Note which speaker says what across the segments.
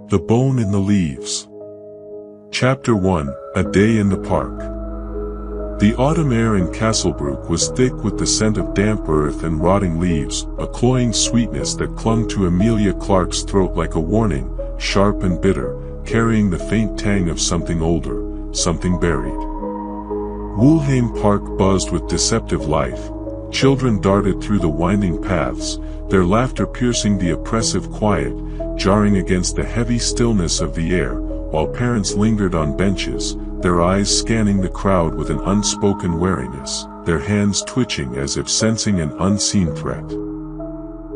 Speaker 1: The Bone in the Leaves. Chapter 1, A Day in the Park. The autumn air in Castlebrook was thick with the scent of damp earth and rotting leaves, a cloying sweetness that clung to Amelia Clark's throat like a warning, sharp and bitter, carrying the faint tang of something older, something buried. Woolhain Park buzzed with deceptive life. Children darted through the winding paths, their laughter piercing the oppressive quiet, jarring against the heavy stillness of the air, while parents lingered on benches, their eyes scanning the crowd with an unspoken wariness, their hands twitching as if sensing an unseen threat.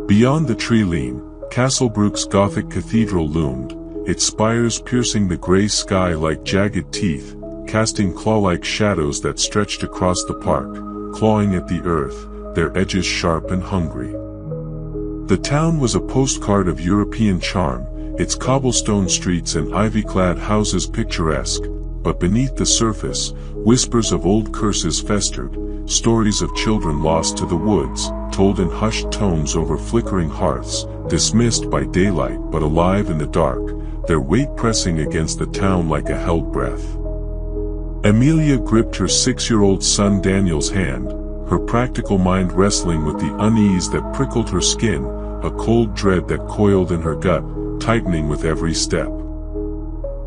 Speaker 1: Beyond the tree-line, Castlebrook's Gothic cathedral loomed, its spires piercing the grey sky like jagged teeth, casting claw-like shadows that stretched across the park, clawing at the earth, their edges sharp and hungry. The town was a postcard of European charm, its cobblestone streets and ivy-clad houses picturesque, but beneath the surface, whispers of old curses festered, stories of children lost to the woods, told in hushed tones over flickering hearths, dismissed by daylight but alive in the dark, their weight pressing against the town like a held breath. Amelia gripped her 6-year-old son Daniel's hand, her practical mind wrestling with the unease that prickled her skin, a cold dread that coiled in her gut, tightening with every step.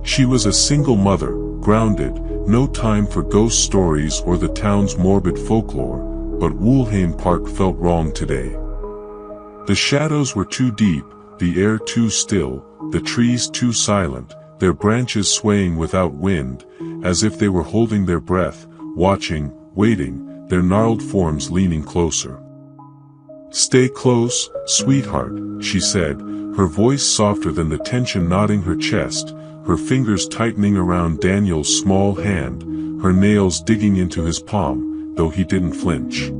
Speaker 1: She was a single mother, grounded, no time for ghost stories or the town's morbid folklore, but Woolhain Park felt wrong today. The shadows were too deep, the air too still, the trees too silent, their branches swaying without wind, as if they were holding their breath, watching, waiting, their gnarled forms leaning closer. "Stay close, sweetheart," she said, her voice softer than the tension knotting her chest, her fingers tightening around Daniel's small hand, her nails digging into his palm, though he didn't flinch.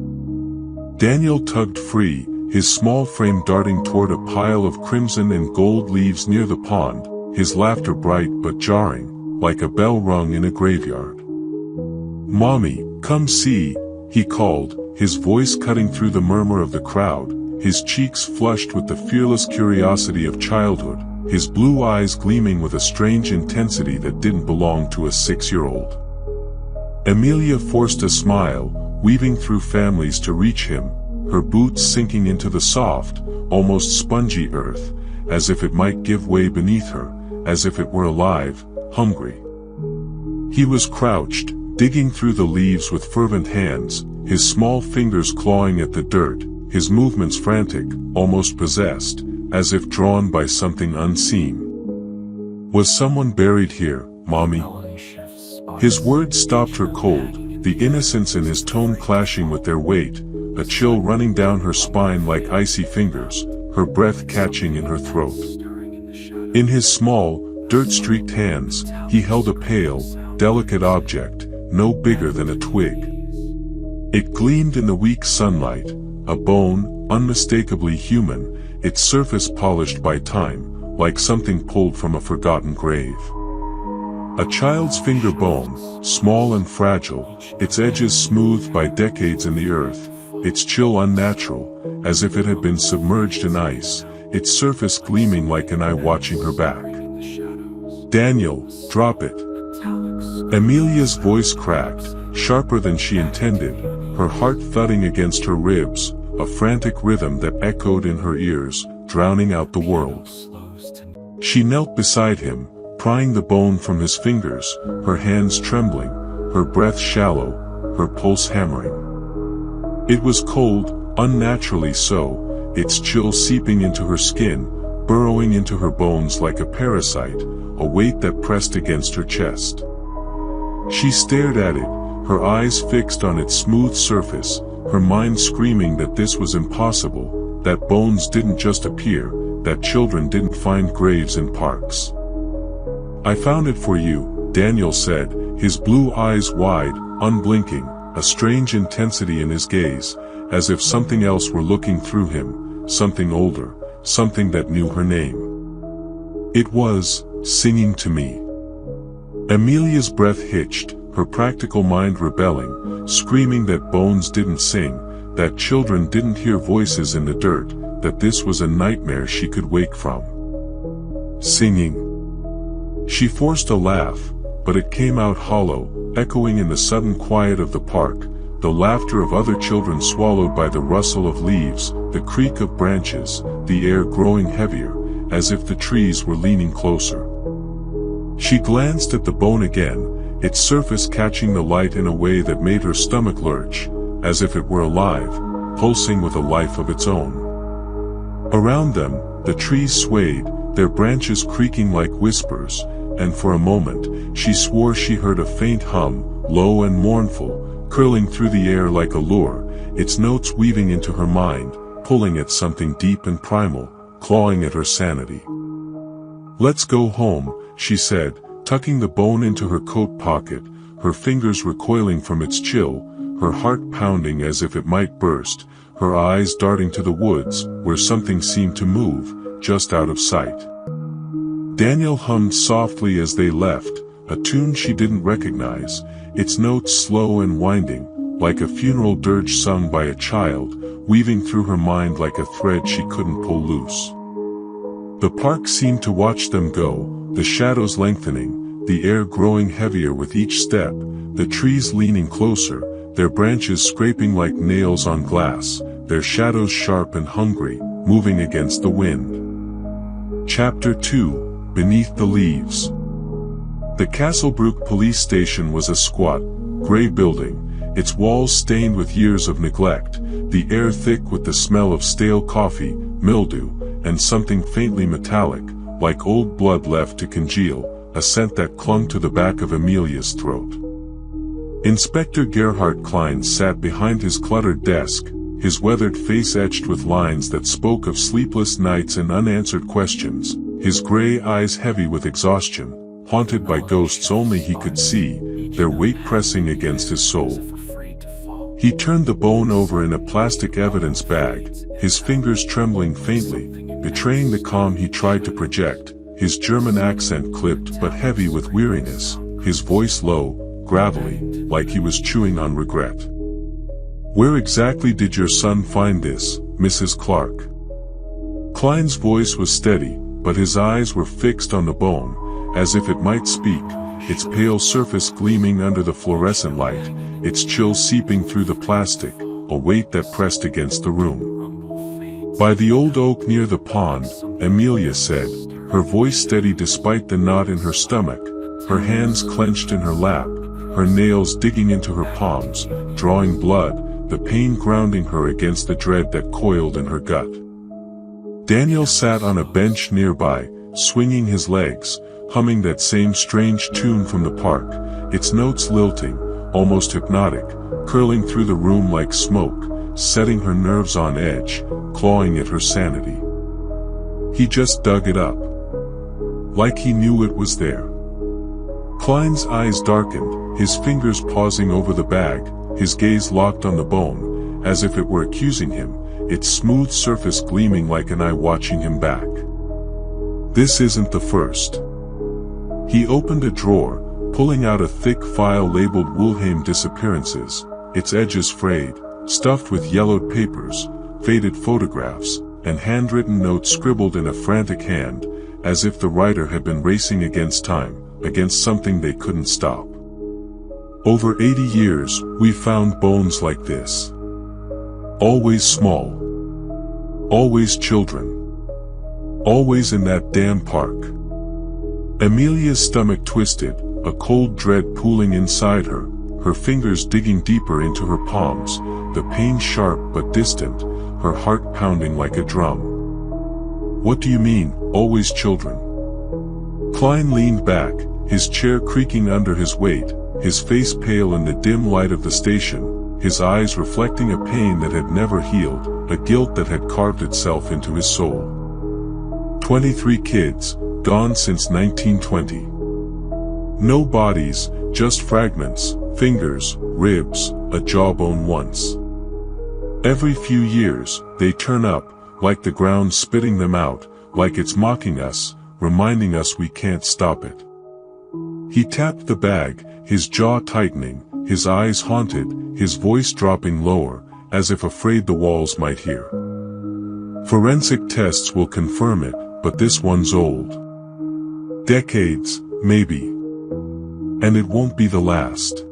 Speaker 1: Daniel tugged free, his small frame darting toward a pile of crimson and gold leaves near the pond, his laughter bright but jarring, like a bell rung in a graveyard. "Mommy, come see," he called, his voice cutting through the murmur of the crowd, his cheeks flushed with the fearless curiosity of childhood, his blue eyes gleaming with a strange intensity that didn't belong to a 6-year-old. Amelia forced a smile, weaving through families to reach him, her boots sinking into the soft, almost spongy earth, as if it might give way beneath her, as if it were alive, hungry. He was crouched, digging through the leaves with fervent hands, his small fingers clawing at the dirt, his movements frantic, almost possessed, as if drawn by something unseen. "Was someone buried here, Mommy?" His words stopped her cold, the innocence in his tone clashing with their weight, a chill running down her spine like icy fingers, her breath catching in her throat. In his small, dirt-streaked hands, he held a pale, delicate object, no bigger than a twig. It gleamed in the weak sunlight, a bone, unmistakably human, its surface polished by time, like something pulled from a forgotten grave. A child's finger bone, small and fragile, its edges smoothed by decades in the earth, its chill unnatural, as if it had been submerged in ice, its surface gleaming like an eye watching her back. "Daniel, drop it." Amelia's voice cracked, sharper than she intended, her heart thudding against her ribs, a frantic rhythm that echoed in her ears, drowning out the world. She knelt beside him, prying the bone from his fingers, her hands trembling, her breath shallow, her pulse hammering. It was cold, unnaturally so, its chill seeping into her skin, burrowing into her bones like a parasite, a weight that pressed against her chest. She stared at it, her eyes fixed on its smooth surface, her mind screaming that this was impossible, that bones didn't just appear, that children didn't find graves in parks. "I found it for you," Daniel said, his blue eyes wide, unblinking, a strange intensity in his gaze, as if something else were looking through him, something older, something that knew her name. "It was singing to me." Amelia's breath hitched, her practical mind rebelling, screaming that bones didn't sing, that children didn't hear voices in the dirt, that this was a nightmare she could wake from. "Singing," She forced a laugh, but it came out hollow, echoing in the sudden quiet of the park, the laughter of other children swallowed by the rustle of leaves, the creak of branches, the air growing heavier, as if the trees were leaning closer. She glanced at the bone again, its surface catching the light in a way that made her stomach lurch, as if it were alive, pulsing with a life of its own. Around them, the trees swayed, their branches creaking like whispers, and for a moment, she swore she heard a faint hum, low and mournful, curling through the air like a lure, its notes weaving into her mind, pulling at something deep and primal, clawing at her sanity. "Let's go home," she said, tucking the bone into her coat pocket, her fingers recoiling from its chill, her heart pounding as if it might burst, her eyes darting to the woods, where something seemed to move, just out of sight. Daniel hummed softly as they left, a tune she didn't recognize, its notes slow and winding, like a funeral dirge sung by a child, weaving through her mind like a thread she couldn't pull loose. The park seemed to watch them go, the shadows lengthening, the air growing heavier with each step, the trees leaning closer, their branches scraping like nails on glass, their shadows sharp and hungry, moving against the wind. Chapter 2: Beneath the Leaves. The Castlebrook police station was a squat, gray building, its walls stained with years of neglect, the air thick with the smell of stale coffee, mildew, and something faintly metallic, like old blood left to congeal, a scent that clung to the back of Amelia's throat. Inspector Gerhard Klein sat behind his cluttered desk, his weathered face etched with lines that spoke of sleepless nights and unanswered questions, his gray eyes heavy with exhaustion, haunted by ghosts only he could see, their weight pressing against his soul. He turned the bone over in a plastic evidence bag, his fingers trembling faintly, betraying the calm he tried to project, his German accent clipped but heavy with weariness, his voice low, gravelly, like he was chewing on regret. "Where exactly did your son find this, Mrs. Clark?" Klein's voice was steady, but his eyes were fixed on the bone, as if it might speak, its pale surface gleaming under the fluorescent light, its chill seeping through the plastic, a weight that pressed against the room. "By the old oak near the pond," Amelia said, her voice steady despite the knot in her stomach, her hands clenched in her lap, her nails digging into her palms, drawing blood, the pain grounding her against the dread that coiled in her gut. Daniel sat on a bench nearby, swinging his legs, humming that same strange tune from the park, its notes lilting, almost hypnotic, curling through the room like smoke, setting her nerves on edge, clawing at her sanity. He just dug it up. Like he knew it was there. Klein's eyes darkened, his fingers pausing over the bag, his gaze locked on the bone, as if it were accusing him, its smooth surface gleaming like an eye watching him back. "This isn't the first." He opened a drawer, pulling out a thick file labeled Woolheim Disappearances, its edges frayed, stuffed with yellowed papers, faded photographs, and handwritten notes scribbled in a frantic hand, as if the writer had been racing against time, against something they couldn't stop. "Over 80 years, we found bones like this. Always small. Always children. Always in that damn park." Amelia's stomach twisted, a cold dread pooling inside her, her fingers digging deeper into her palms, the pain sharp but distant, her heart pounding like a drum. "What do you mean, always children?" Klein leaned back, his chair creaking under his weight, his face pale in the dim light of the station, his eyes reflecting a pain that had never healed, a guilt that had carved itself into his soul. 23 kids, gone since 1920. No bodies, just fragments, fingers, ribs, a jawbone once. Every few years, they turn up, like the ground spitting them out, like it's mocking us, reminding us we can't stop it. He tapped the bag, his jaw tightening, his eyes haunted, his voice dropping lower, as if afraid the walls might hear. "Forensic tests will confirm it, but this one's old. Decades, maybe. And it won't be the last.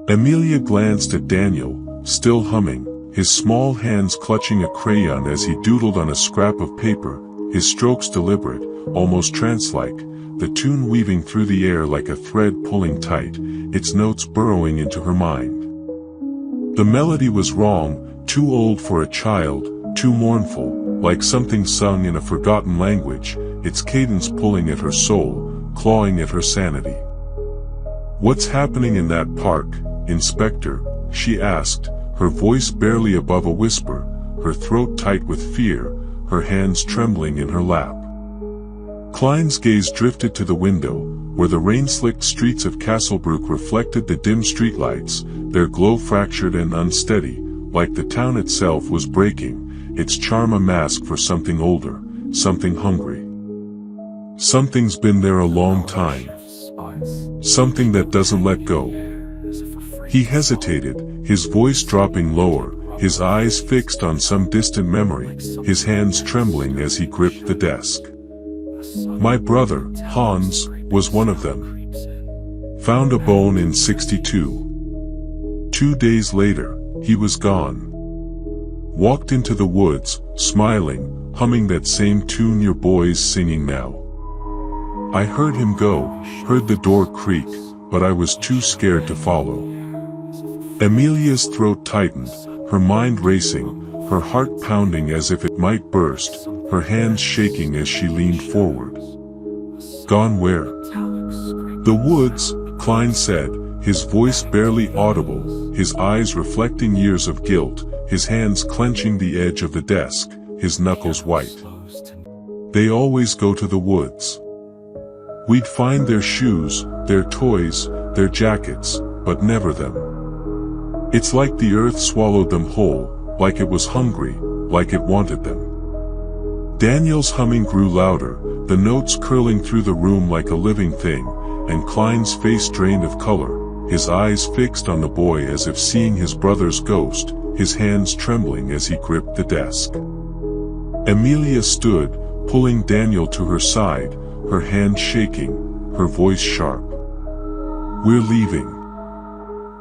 Speaker 1: Amelia glanced at Daniel, still humming, his small hands clutching a crayon as he doodled on a scrap of paper, his strokes deliberate, almost trance-like, the tune weaving through the air like a thread pulling tight, its notes burrowing into her mind. The melody was wrong, too old for a child, too mournful, like something sung in a forgotten language, its cadence pulling at her soul, clawing at her sanity. "What's happening in that park, Inspector?" she asked, her voice barely above a whisper, her throat tight with fear, her hands trembling in her lap. Klein's gaze drifted to the window, where the rain-slicked streets of Castlebrook reflected the dim streetlights, their glow fractured and unsteady, like the town itself was breaking, its charm a mask for something older, something hungry. Something's been there a long time. Something that doesn't let go. He hesitated, his voice dropping lower, his eyes fixed on some distant memory, his hands trembling as he gripped the desk. "My brother, Hans, was one of them. Found a bone in '62. 2 days later, he was gone. Walked into the woods, smiling, humming that same tune your boy's singing now. I heard him go, heard the door creak, but I was too scared to follow." Amelia's throat tightened, her mind racing, her heart pounding as if it might burst, her hands shaking as she leaned forward. "Gone where?" "The woods," Klein said, his voice barely audible, his eyes reflecting years of guilt, his hands clenching the edge of the desk, his knuckles white. "They always go to the woods. We'd find their shoes, their toys, their jackets, but never them. It's like the earth swallowed them whole, like it was hungry, like it wanted them." Daniel's humming grew louder, the notes curling through the room like a living thing, and Klein's face drained of color, his eyes fixed on the boy as if seeing his brother's ghost, his hands trembling as he gripped the desk. Amelia stood, pulling Daniel to her side, her hand shaking, her voice sharp. "We're leaving."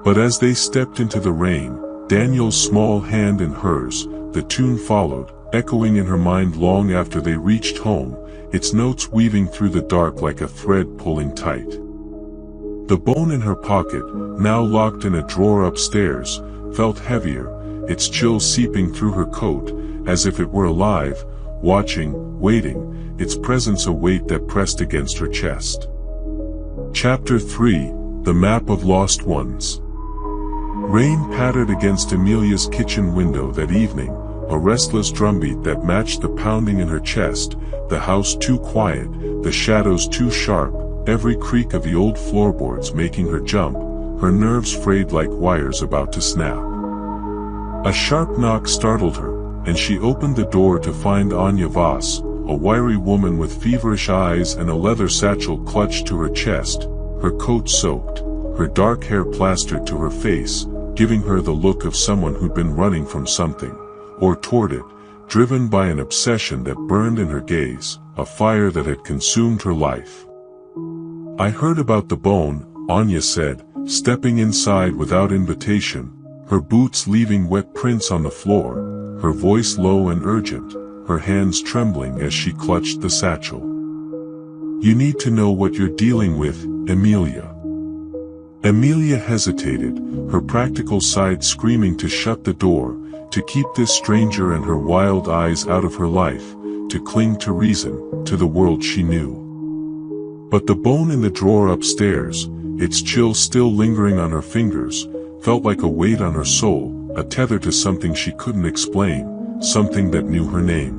Speaker 1: But as they stepped into the rain, Daniel's small hand in hers, the tune followed, echoing in her mind long after they reached home, its notes weaving through the dark like a thread pulling tight. The bone in her pocket, now locked in a drawer upstairs, felt heavier, its chill seeping through her coat, as if it were alive, watching, waiting, its presence a weight that pressed against her chest. Chapter 3: The Map of Lost Ones. Rain pattered against Amelia's kitchen window that evening, a restless drumbeat that matched the pounding in her chest, the house too quiet, the shadows too sharp, every creak of the old floorboards making her jump, her nerves frayed like wires about to snap. A sharp knock startled her, and she opened the door to find Anya Voss, a wiry woman with feverish eyes and a leather satchel clutched to her chest, her coat soaked, her dark hair plastered to her face, giving her the look of someone who'd been running from something, or toward it, driven by an obsession that burned in her gaze, a fire that had consumed her life. "I heard about the bone," Anya said, stepping inside without invitation, her boots leaving wet prints on the floor, her voice low and urgent, her hands trembling as she clutched the satchel. "You need to know what you're dealing with, Amelia." Amelia hesitated, her practical side screaming to shut the door, to keep this stranger and her wild eyes out of her life, to cling to reason, to the world she knew. But the bone in the drawer upstairs, its chill still lingering on her fingers, felt like a weight on her soul, a tether to something she couldn't explain, something that knew her name.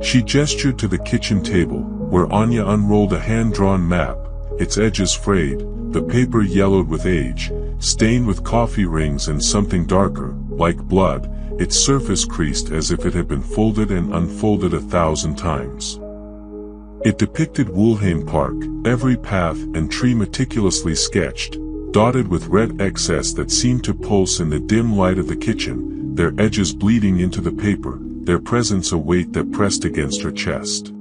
Speaker 1: She gestured to the kitchen table, where Anya unrolled a hand-drawn map, its edges frayed, the paper yellowed with age, stained with coffee rings and something darker, like blood, its surface creased as if it had been folded and unfolded 1,000 times. It depicted Woolhain Park, every path and tree meticulously sketched, dotted with red excess that seemed to pulse in the dim light of the kitchen, their edges bleeding into the paper, their presence a weight that pressed against her chest.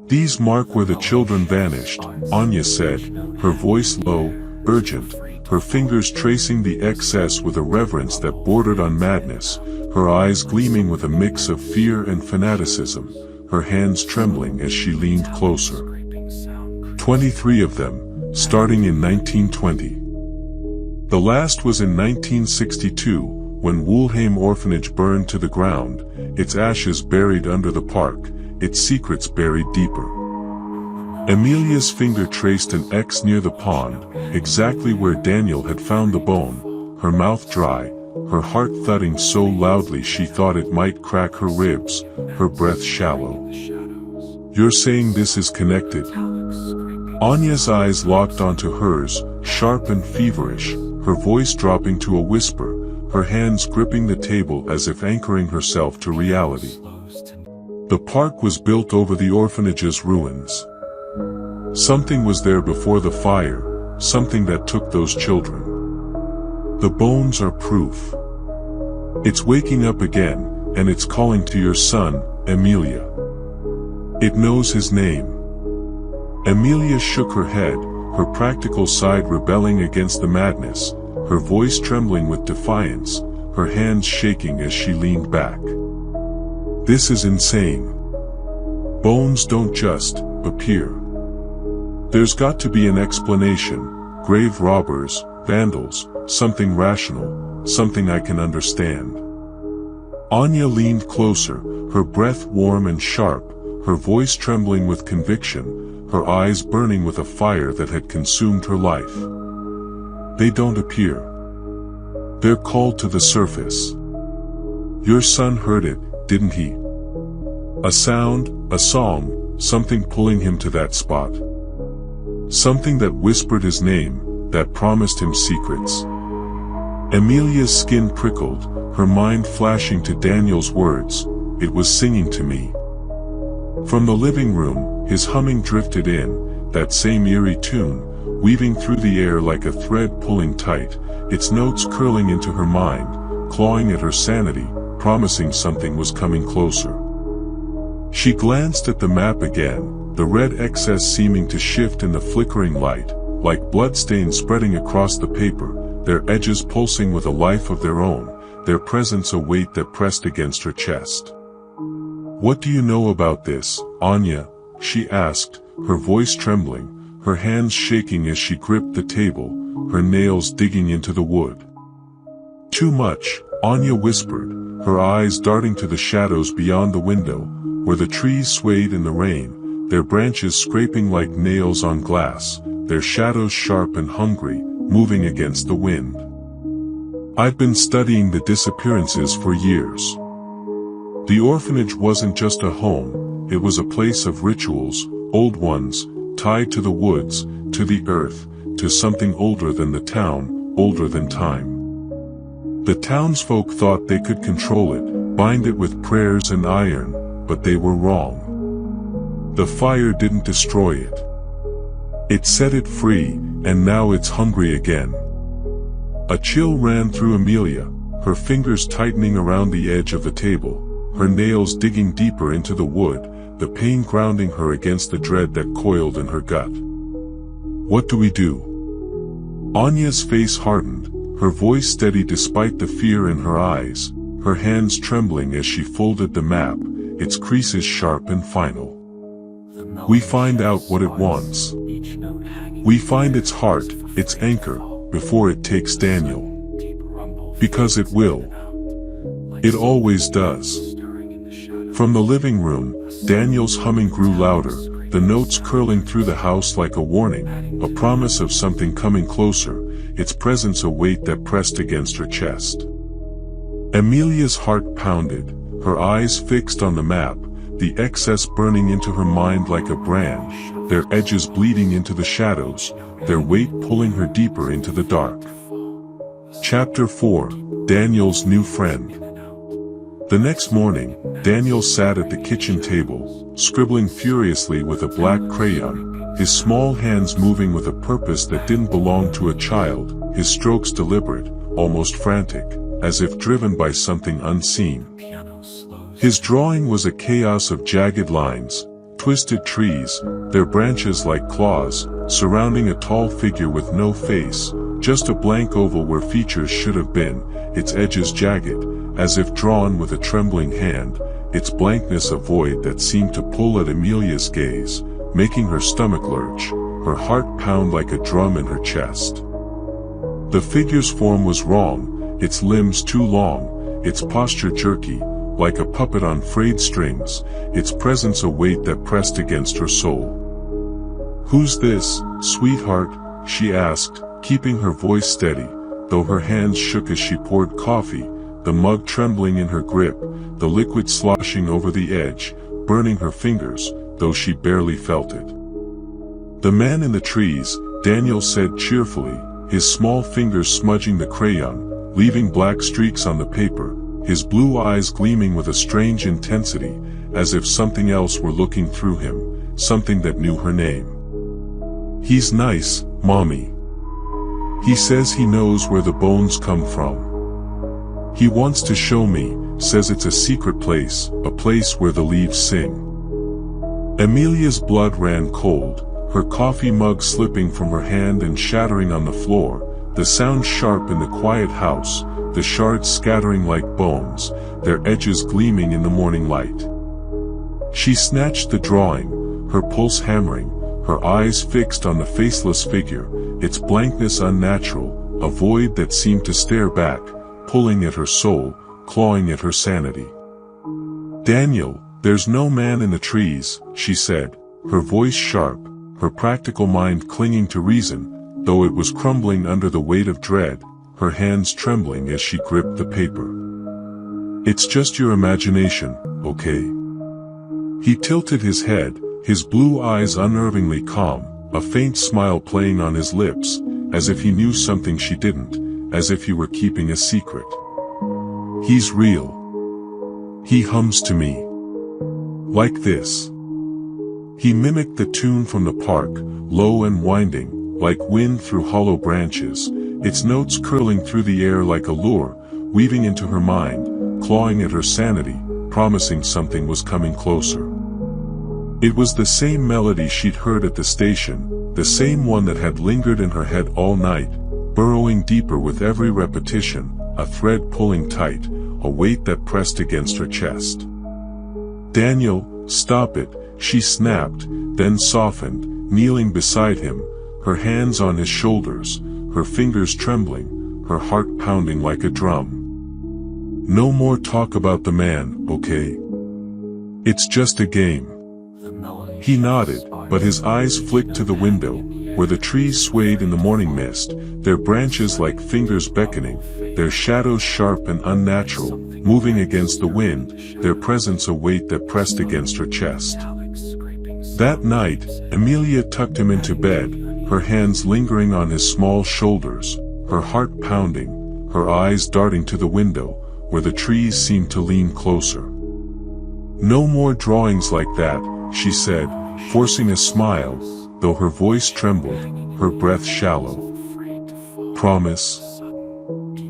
Speaker 1: These mark where the children vanished, Anya said, her voice low, urgent, her fingers tracing the excess with a reverence that bordered on madness, her eyes gleaming with a mix of fear and fanaticism, her hands trembling as she leaned closer. 23 of them, starting in 1920. The last was in 1962, when Woolheim Orphanage burned to the ground, its ashes buried under the park, its secrets buried deeper. Amelia's finger traced an X near the pond, exactly where Daniel had found the bone, her mouth dry, her heart thudding so loudly she thought it might crack her ribs, her breath shallow. You're saying this is connected? Anya's eyes locked onto hers, sharp and feverish, her voice dropping to a whisper, her hands gripping the table as if anchoring herself to reality. The park was built over the orphanage's ruins. Something was there before the fire, something that took those children. The bones are proof. It's waking up again, and it's calling to your son, Amelia. It knows his name. Amelia shook her head, her practical side rebelling against the madness, her voice trembling with defiance, her hands shaking as she leaned back. This is insane. Bones don't just appear. There's got to be an explanation, grave robbers, vandals, something rational, something I can understand. Anya leaned closer, her breath warm and sharp, her voice trembling with conviction, her eyes burning with a fire that had consumed her life. They don't appear. They're called to the surface. Your son heard it, didn't he? A sound, a song, something pulling him to that spot. Something that whispered his name, that promised him secrets. Amelia's skin prickled, her mind flashing to Daniel's words, it was singing to me. From the living room, his humming drifted in, that same eerie tune, weaving through the air like a thread pulling tight, its notes curling into her mind, clawing at her sanity, promising something was coming closer. She glanced at the map again, the red excess seeming to shift in the flickering light, like bloodstains spreading across the paper, their edges pulsing with a life of their own, their presence a weight that pressed against her chest. What do you know about this, Anya? She asked, her voice trembling, her hands shaking as she gripped the table, her nails digging into the wood. Too much, Anya whispered, her eyes darting to the shadows beyond the window, where the trees swayed in the rain, their branches scraping like nails on glass, their shadows sharp and hungry, moving against the wind. I've been studying the disappearances for years. The orphanage wasn't just a home, it was a place of rituals, old ones, tied to the woods, to the earth, to something older than the town, older than time. The townsfolk thought they could control it, bind it with prayers and iron, but they were wrong. The fire didn't destroy it. It set it free, and now it's hungry again. A chill ran through Amelia, her fingers tightening around the edge of the table, her nails digging deeper into the wood, the pain grounding her against the dread that coiled in her gut. What do we do? Anya's face hardened, her voice steady despite the fear in her eyes, her hands trembling as she folded the map, its creases sharp and final. We find out what it wants. We find its heart, its anchor, before it takes Daniel. Because it will. It always does. From the living room, Daniel's humming grew louder, the notes curling through the house like a warning, a promise of something coming closer, its presence a weight that pressed against her chest. Amelia's heart pounded, her eyes fixed on the map, the excess burning into her mind like a brand, their edges bleeding into the shadows, their weight pulling her deeper into the dark. Chapter 4, Daniel's New Friend. The next morning, Daniel sat at the kitchen table, scribbling furiously with a black crayon, his small hands moving with a purpose that didn't belong to a child, his strokes deliberate, almost frantic, as if driven by something unseen. His drawing was a chaos of jagged lines, Twisted trees, their branches like claws, surrounding a tall figure with no face, just a blank oval where features should have been, its edges jagged, as if drawn with a trembling hand, its blankness a void that seemed to pull at Amelia's gaze, making her stomach lurch, her heart pound like a drum in her chest. The figure's form was wrong, its limbs too long, its posture jerky, like a puppet on frayed strings, its presence a weight that pressed against her soul. "Who's this, sweetheart?" she asked, keeping her voice steady, though her hands shook as she poured coffee, the mug trembling in her grip, the liquid sloshing over the edge, burning her fingers, though she barely felt it. "The man in the trees," Daniel said cheerfully, his small fingers smudging the crayon, leaving black streaks on the paper, his blue eyes gleaming with a strange intensity, as if something else were looking through him, something that knew her name. "He's nice, Mommy. He says he knows where the bones come from. He wants to show me, says it's a secret place, a place where the leaves sing." Amelia's blood ran cold, her coffee mug slipping from her hand and shattering on the floor, the sound sharp in the quiet house, the shards scattering like bones, their edges gleaming in the morning light. She snatched the drawing, her pulse hammering, her eyes fixed on the faceless figure, its blankness unnatural, a void that seemed to stare back, pulling at her soul, clawing at her sanity. "Daniel, there's no man in the trees," she said, her voice sharp, her practical mind clinging to reason, though it was crumbling under the weight of dread, her hands trembling as she gripped the paper. "It's just your imagination, okay?" He tilted his head, his blue eyes unnervingly calm, a faint smile playing on his lips, as if he knew something she didn't, as if he were keeping a secret. "He's real. He hums to me. Like this." He mimicked the tune from the park, low and winding, like wind through hollow branches, its notes curling through the air like a lure, weaving into her mind, clawing at her sanity, promising something was coming closer. It was the same melody she'd heard at the station, the same one that had lingered in her head all night, burrowing deeper with every repetition, a thread pulling tight, a weight that pressed against her chest. "Daniel, stop it," she snapped, then softened, kneeling beside him, her hands on his shoulders, her fingers trembling, her heart pounding like a drum. "No more talk about the man, okay? It's just a game." He nodded, but his eyes flicked to the window, where the trees swayed in the morning mist, their branches like fingers beckoning, their shadows sharp and unnatural, moving against the wind, their presence a weight that pressed against her chest. That night, Amelia tucked him into bed, her hands lingering on his small shoulders, her heart pounding, her eyes darting to the window, where the trees seemed to lean closer. "No more drawings like that," she said, forcing a smile, though her voice trembled, her breath shallow. "Promise?"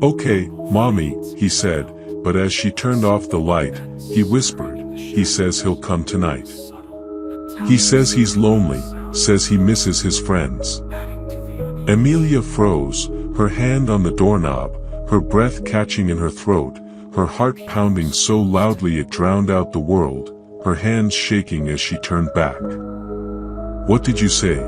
Speaker 1: "Okay, Mommy," he said, but as she turned off the light, he whispered, "He says he'll come tonight. He says he's lonely, says he misses his friends." Amelia froze, her hand on the doorknob, her breath catching in her throat, her heart pounding so loudly it drowned out the world, her hands shaking as she turned back. "What did you say?"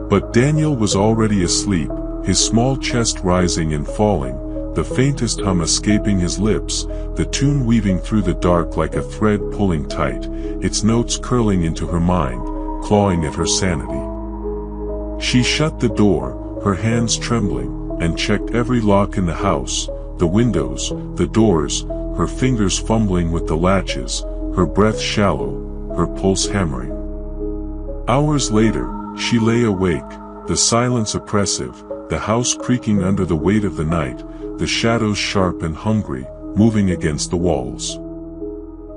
Speaker 1: But Daniel was already asleep, his small chest rising and falling, the faintest hum escaping his lips, the tune weaving through the dark like a thread pulling tight, its notes curling into her mind, clawing at her sanity. She shut the door, her hands trembling, and checked every lock in the house, the windows, the doors, her fingers fumbling with the latches, her breath shallow, her pulse hammering. Hours later, she lay awake, the silence oppressive, the house creaking under the weight of the night, the shadows sharp and hungry, moving against the walls.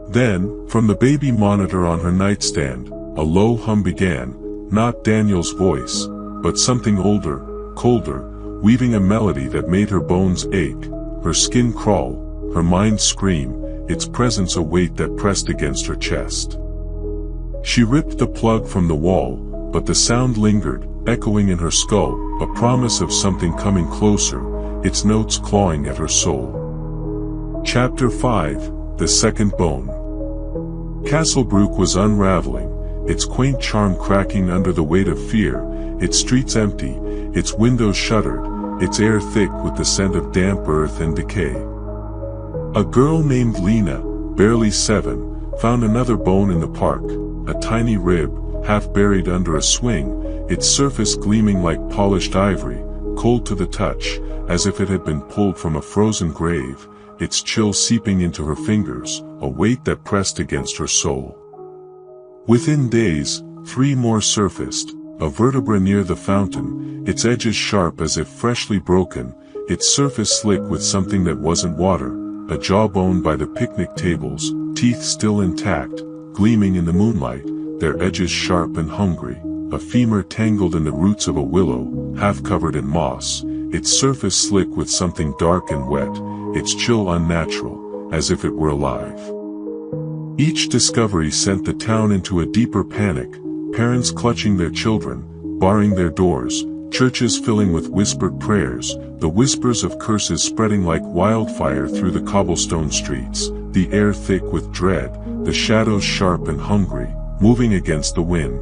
Speaker 1: Then, from the baby monitor on her nightstand, a low hum began, not Daniel's voice, but something older, colder, weaving a melody that made her bones ache, her skin crawl, her mind scream, its presence a weight that pressed against her chest. She ripped the plug from the wall, but the sound lingered, echoing in her skull, a promise of something coming closer, its notes clawing at her soul. Chapter 5, The Second Bone. Castlebrook was unraveling, its quaint charm cracking under the weight of fear, its streets empty, its windows shuttered, its air thick with the scent of damp earth and decay. A girl named Lena, barely 7, found another bone in the park, a tiny rib, half buried under a swing, its surface gleaming like polished ivory, cold to the touch, as if it had been pulled from a frozen grave, its chill seeping into her fingers, a weight that pressed against her soul. Within days, 3 more surfaced, a vertebra near the fountain, its edges sharp as if freshly broken, its surface slick with something that wasn't water, a jawbone by the picnic tables, teeth still intact, gleaming in the moonlight, their edges sharp and hungry, a femur tangled in the roots of a willow, half covered in moss, its surface slick with something dark and wet, its chill unnatural, as if it were alive. Each discovery sent the town into a deeper panic, parents clutching their children, barring their doors, churches filling with whispered prayers, the whispers of curses spreading like wildfire through the cobblestone streets, the air thick with dread, the shadows sharp and hungry, moving against the wind.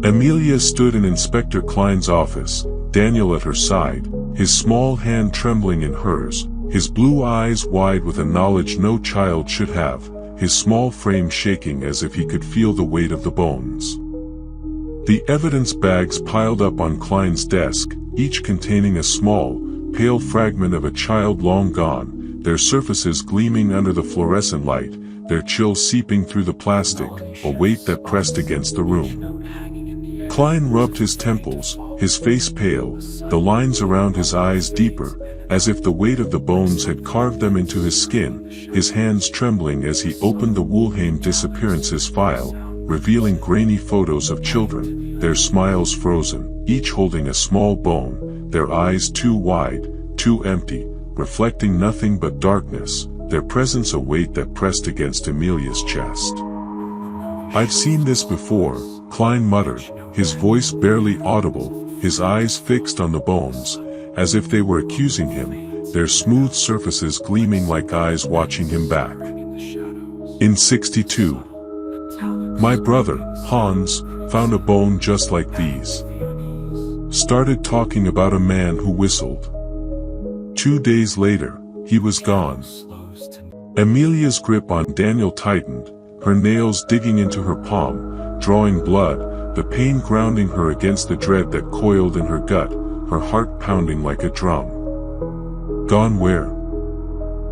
Speaker 1: Amelia stood in Inspector Klein's office, Daniel at her side, his small hand trembling in hers, his blue eyes wide with a knowledge no child should have, his small frame shaking as if he could feel the weight of the bones. The evidence bags piled up on Klein's desk, each containing a small, pale fragment of a child long gone, their surfaces gleaming under the fluorescent light, their chill seeping through the plastic, a weight that pressed against the room. Klein rubbed his temples, his face pale, the lines around his eyes deeper, as if the weight of the bones had carved them into his skin, his hands trembling as he opened the Woolheim disappearances file, revealing grainy photos of children, their smiles frozen, each holding a small bone, their eyes too wide, too empty, reflecting nothing but darkness, their presence a weight that pressed against Amelia's chest. "I've seen this before," Klein muttered, his voice barely audible, his eyes fixed on the bones, as if they were accusing him, their smooth surfaces gleaming like eyes watching him back. In 62. My brother, Hans, found a bone just like these. Started talking about a man who whistled. 2 days later, he was gone. Amelia's grip on Daniel tightened, her nails digging into her palm, drawing blood, the pain grounding her against the dread that coiled in her gut, her heart pounding like a drum. Gone where?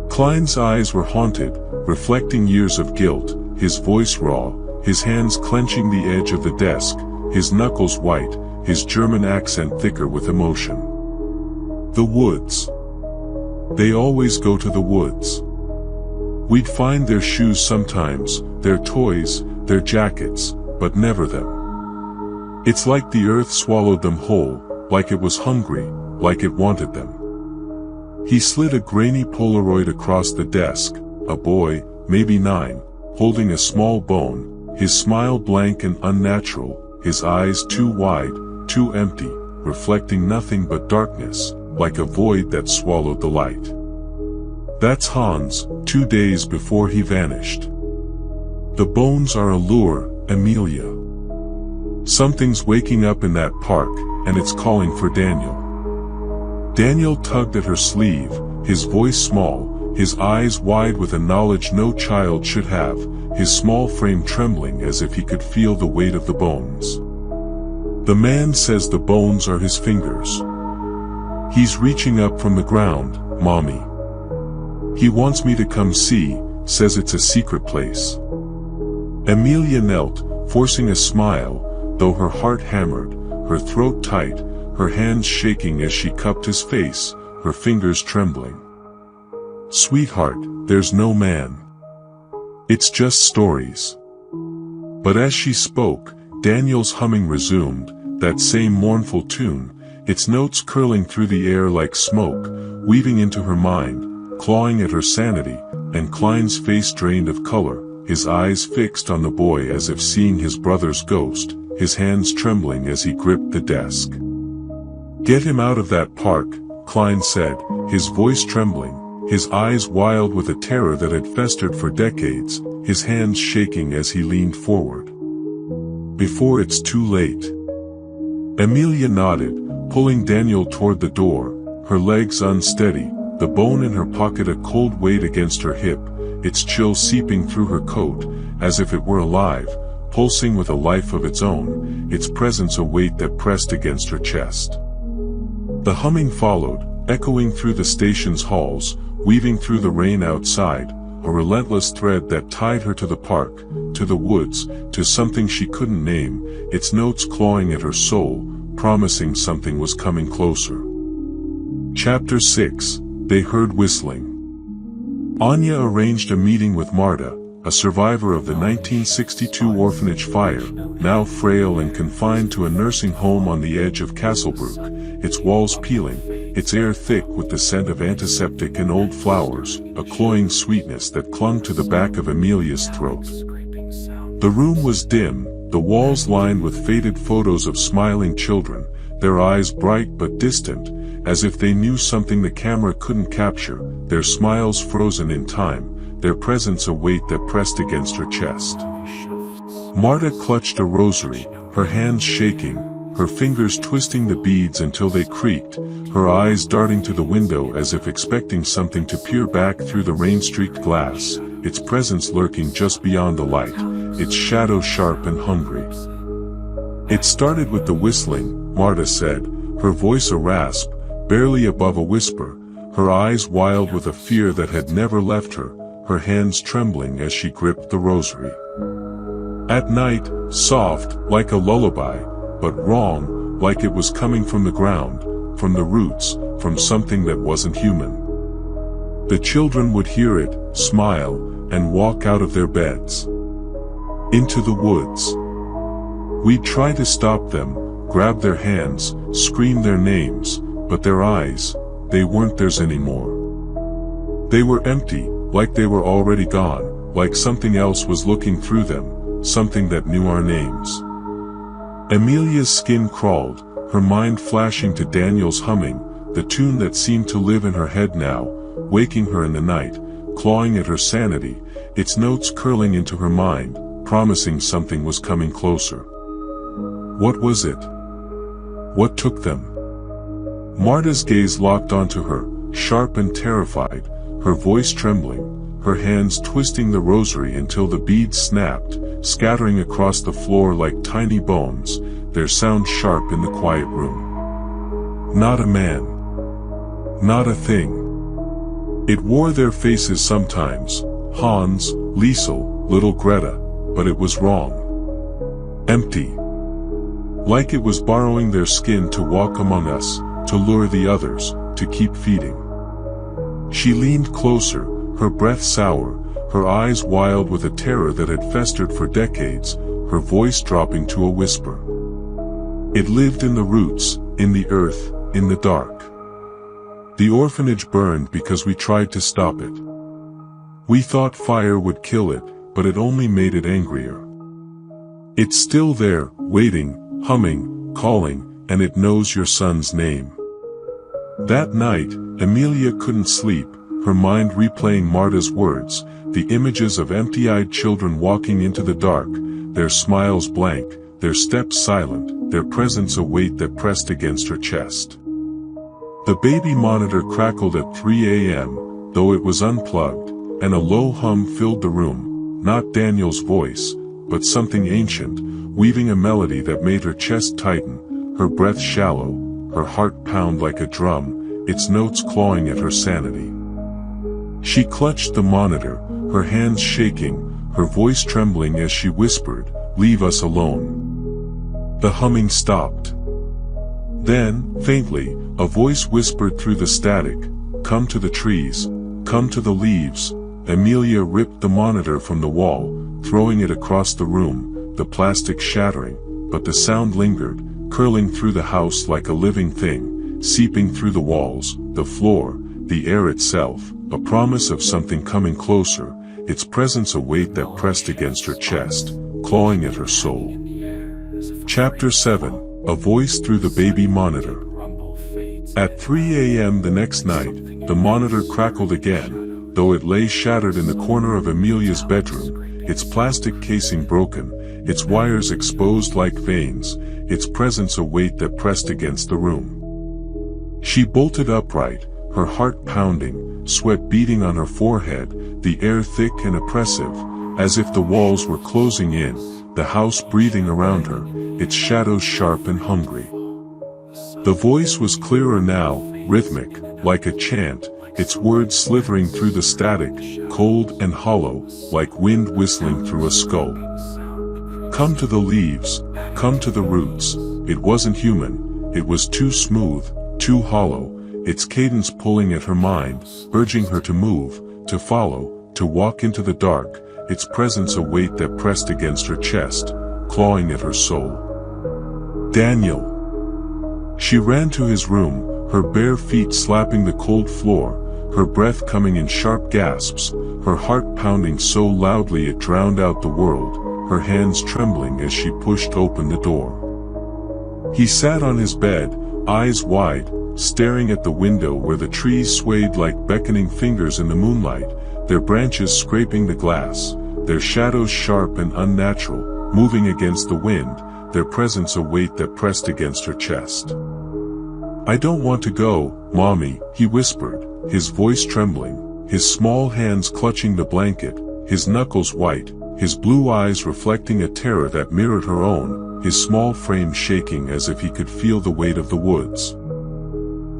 Speaker 1: Klein's eyes were haunted, reflecting years of guilt, his voice raw, his hands clenching the edge of the desk, his knuckles white, his German accent thicker with emotion. The woods. They always go to the woods. We'd find their shoes sometimes, their toys, their jackets, but never them. It's like the earth swallowed them whole, like it was hungry, like it wanted them. He slid a grainy Polaroid across the desk, a boy, maybe 9, holding a small bone, his smile blank and unnatural, his eyes too wide, too empty, reflecting nothing but darkness, like a void that swallowed the light. That's Hans, 2 days before he vanished. The bones are a lure, Amelia. Something's waking up in that park, and it's calling for Daniel. Daniel tugged at her sleeve, his voice small, his eyes wide with a knowledge no child should have, his small frame trembling as if he could feel the weight of the bones. The man says the bones are his fingers. He's reaching up from the ground, Mommy. He wants me to come see, says it's a secret place. Amelia knelt, forcing a smile, though her heart hammered, her throat tight, her hands shaking as she cupped his face, her fingers trembling. Sweetheart, there's no man. It's just stories. But as she spoke, Daniel's humming resumed, that same mournful tune, its notes curling through the air like smoke, weaving into her mind, clawing at her sanity, and Klein's face drained of color, his eyes fixed on the boy as if seeing his brother's ghost, his hands trembling as he gripped the desk. "Get him out of that park," Klein said, his voice trembling, his eyes wild with a terror that had festered for decades, his hands shaking as he leaned forward. "Before it's too late." Amelia nodded, pulling Daniel toward the door, her legs unsteady, the bone in her pocket a cold weight against her hip, its chill seeping through her coat, as if it were alive, pulsing with a life of its own, its presence a weight that pressed against her chest. The humming followed, echoing through the station's halls, weaving through the rain outside, a relentless thread that tied her to the park, to the woods, to something she couldn't name, its notes clawing at her soul, promising something was coming closer. Chapter 6. They heard whistling. Anya arranged a meeting with Marta, a survivor of the 1962 orphanage fire, now frail and confined to a nursing home on the edge of Castlebrook, its walls peeling, its air thick with the scent of antiseptic and old flowers, a cloying sweetness that clung to the back of Amelia's throat. The room was dim, the walls lined with faded photos of smiling children, their eyes bright but distant, as if they knew something the camera couldn't capture, their smiles frozen in time, their presence a weight that pressed against her chest. Marta clutched a rosary, her hands shaking, her fingers twisting the beads until they creaked, her eyes darting to the window as if expecting something to peer back through the rain-streaked glass, its presence lurking just beyond the light, its shadow sharp and hungry. "It started with the whistling," Marta said, her voice a rasp, barely above a whisper, her eyes wild with a fear that had never left her, her hands trembling as she gripped the rosary. "At night, soft, like a lullaby, but wrong, like it was coming from the ground, from the roots, from something that wasn't human. The children would hear it, smile, and walk out of their beds. Into the woods. We'd try to stop them, grab their hands, scream their names, but their eyes, they weren't theirs anymore. They were empty, like they were already gone, like something else was looking through them, something that knew our names." Amelia's skin crawled, her mind flashing to Daniel's humming, the tune that seemed to live in her head now, waking her in the night, clawing at her sanity, its notes curling into her mind, promising something was coming closer. What was it? What took them? Marta's gaze locked onto her, sharp and terrified, her voice trembling, her hands twisting the rosary until the beads snapped, scattering across the floor like tiny bones, their sound sharp in the quiet room. Not a man. Not a thing. It wore their faces sometimes, Hans, Liesel, little Greta, but it was wrong. Empty. Like it was borrowing their skin to walk among us, to lure the others, to keep feeding. She leaned closer, her breath sour, her eyes wild with a terror that had festered for decades, her voice dropping to a whisper. It lived in the roots, in the earth, in the dark. The orphanage burned because we tried to stop it. We thought fire would kill it, but it only made it angrier. It's still there, waiting, humming, calling, and it knows your son's name. That night, Amelia couldn't sleep, her mind replaying Marta's words, the images of empty-eyed children walking into the dark, their smiles blank, their steps silent, their presence a weight that pressed against her chest. The baby monitor crackled at 3 a.m., though it was unplugged, and a low hum filled the room, not Daniel's voice, but something ancient, weaving a melody that made her chest tighten, her breath shallow, her heart pound like a drum, its notes clawing at her sanity. She clutched the monitor, her hands shaking, her voice trembling as she whispered, "Leave us alone." The humming stopped. Then, faintly, a voice whispered through the static, "Come to the trees, come to the leaves." Amelia ripped the monitor from the wall, throwing it across the room, the plastic shattering, but the sound lingered, curling through the house like a living thing, seeping through the walls, the floor, the air itself, a promise of something coming closer, its presence a weight that pressed against her chest, clawing at her soul. Chapter 7. A Voice Through the Baby Monitor. At 3 a.m. the next night, the monitor crackled again, though it lay shattered in the corner of Amelia's bedroom, its plastic casing broken, its wires exposed like veins, its presence a weight that pressed against the room. She bolted upright, her heart pounding, sweat beading on her forehead, the air thick and oppressive, as if the walls were closing in, the house breathing around her, its shadows sharp and hungry. The voice was clearer now, rhythmic, like a chant, its words slithering through the static, cold and hollow, like wind whistling through a skull. Come to the leaves, come to the roots. It wasn't human, it was too smooth, too hollow, its cadence pulling at her mind, urging her to move, to follow, to walk into the dark, its presence a weight that pressed against her chest, clawing at her soul. Daniel. She ran to his room, her bare feet slapping the cold floor, her breath coming in sharp gasps, her heart pounding so loudly it drowned out the world, her hands trembling as she pushed open the door. He sat on his bed, eyes wide, staring at the window where the trees swayed like beckoning fingers in the moonlight, their branches scraping the glass, their shadows sharp and unnatural, moving against the wind, their presence a weight that pressed against her chest. I don't want to go, Mommy, he whispered, his voice trembling, his small hands clutching the blanket, his knuckles white, his blue eyes reflecting a terror that mirrored her own, his small frame shaking as if he could feel the weight of the woods.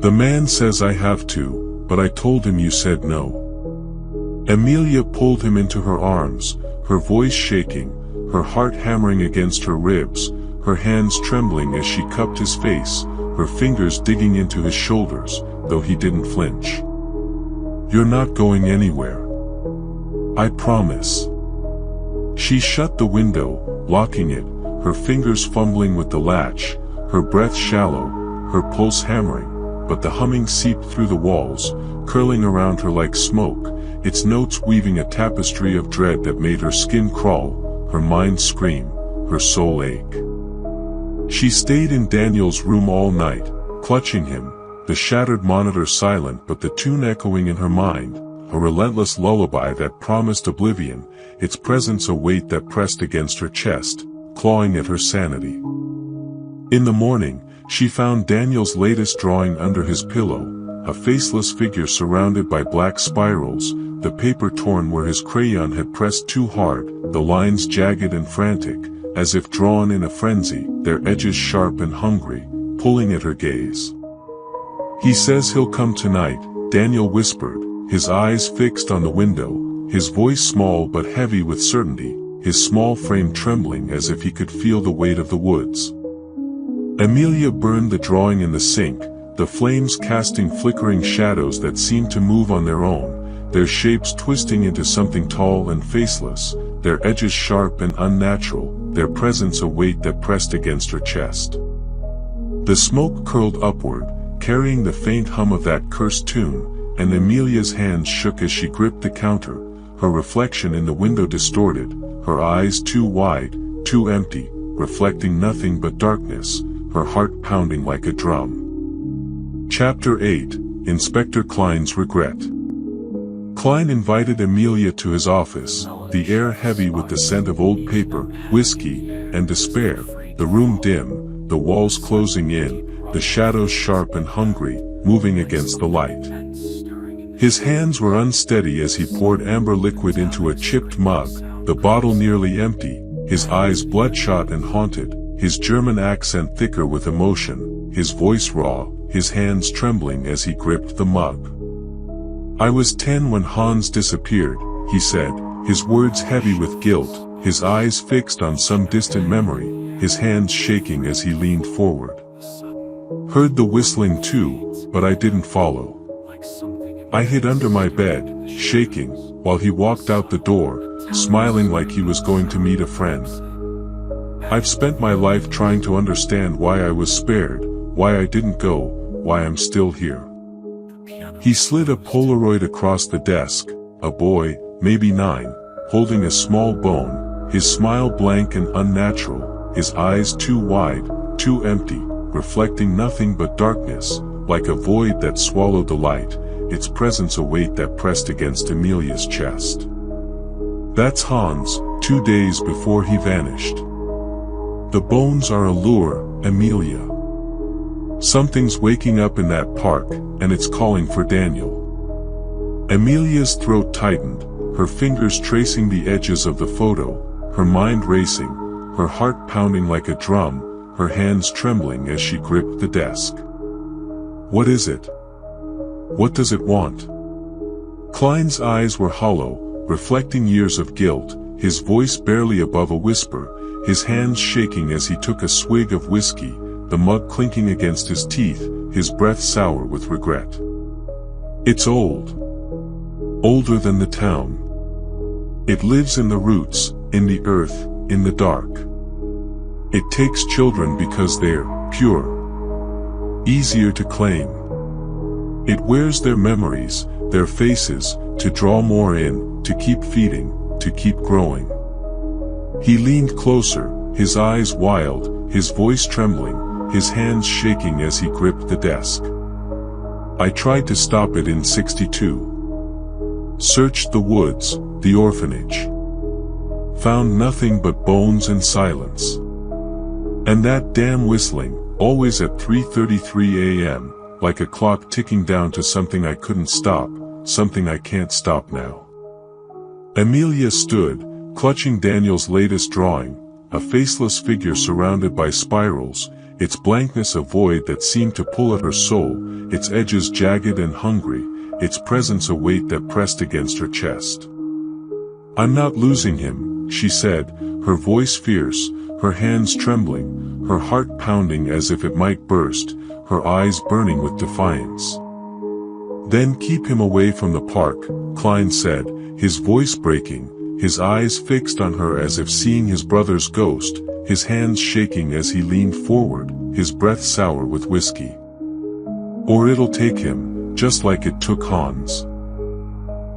Speaker 1: The man says I have to, but I told him you said no. Amelia pulled him into her arms, her voice shaking, her heart hammering against her ribs, her hands trembling as she cupped his face, her fingers digging into his shoulders, though he didn't flinch. You're not going anywhere. I promise. She shut the window, locking it, her fingers fumbling with the latch, her breath shallow, her pulse hammering, but the humming seeped through the walls, curling around her like smoke, its notes weaving a tapestry of dread that made her skin crawl, her mind scream, her soul ache. She stayed in Daniel's room all night, clutching him, the shattered monitor silent but the tune echoing in her mind, a relentless lullaby that promised oblivion, its presence a weight that pressed against her chest, clawing at her sanity. In the morning, she found Daniel's latest drawing under his pillow, a faceless figure surrounded by black spirals, the paper torn where his crayon had pressed too hard, the lines jagged and frantic, as if drawn in a frenzy, their edges sharp and hungry, pulling at her gaze. He says he'll come tonight, Daniel whispered, his eyes fixed on the window, his voice small but heavy with certainty, his small frame trembling as if he could feel the weight of the woods. Amelia burned the drawing in the sink, the flames casting flickering shadows that seemed to move on their own, their shapes twisting into something tall and faceless, their edges sharp and unnatural, their presence a weight that pressed against her chest. The smoke curled upward, carrying the faint hum of that cursed tune, and Amelia's hands shook as she gripped the counter, her reflection in the window distorted, her eyes too wide, too empty, reflecting nothing but darkness, her heart pounding like a drum. Chapter 8. Inspector Klein's Regret. Klein invited Amelia to his office, the air heavy with the scent of old paper, whiskey, and despair, the room dim, the walls closing in, the shadows sharp and hungry, moving against the light. His hands were unsteady as he poured amber liquid into a chipped mug, the bottle nearly empty, his eyes bloodshot and haunted, his German accent thicker with emotion, his voice raw, his hands trembling as he gripped the mug. I was 10 when Hans disappeared, he said, his words heavy with guilt, his eyes fixed on some distant memory, his hands shaking as he leaned forward. Heard the whistling too, but I didn't follow. I hid under my bed, shaking, while he walked out the door, smiling like he was going to meet a friend. I've spent my life trying to understand why I was spared, why I didn't go, why I'm still here. He slid a Polaroid across the desk, a boy, maybe 9, holding a small bone, his smile blank and unnatural, his eyes too wide, too empty, reflecting nothing but darkness, like a void that swallowed the light, its presence a weight that pressed against Amelia's chest. That's Hans, 2 days before he vanished. The bones are a lure, Amelia. Something's waking up in that park, and it's calling for Daniel. Amelia's throat tightened, her fingers tracing the edges of the photo, her mind racing, her heart pounding like a drum, her hands trembling as she gripped the desk. What is it? What does it want? Klein's eyes were hollow, reflecting years of guilt, his voice barely above a whisper, his hands shaking as he took a swig of whiskey, the mug clinking against his teeth, his breath sour with regret. It's old. Older than the town. It lives in the roots, in the earth, in the dark. It takes children because they're pure. Easier to claim. It wears their memories, their faces, to draw more in, to keep feeding, to keep growing. He leaned closer, his eyes wild, his voice trembling, his hands shaking as he gripped the desk. I tried to stop it in '62. Searched the woods, the orphanage. Found nothing but bones and silence. And that damn whistling, always at 3:33 a.m., like a clock ticking down to something I couldn't stop, something I can't stop now. Amelia stood, clutching Daniel's latest drawing, a faceless figure surrounded by spirals, its blankness a void that seemed to pull at her soul, its edges jagged and hungry, its presence a weight that pressed against her chest. I'm not losing him, she said, her voice fierce, her hands trembling, her heart pounding as if it might burst, her eyes burning with defiance. Then keep him away from the park, Klein said, his voice breaking, his eyes fixed on her as if seeing his brother's ghost, his hands shaking as he leaned forward, his breath sour with whiskey. Or it'll take him, just like it took Hans.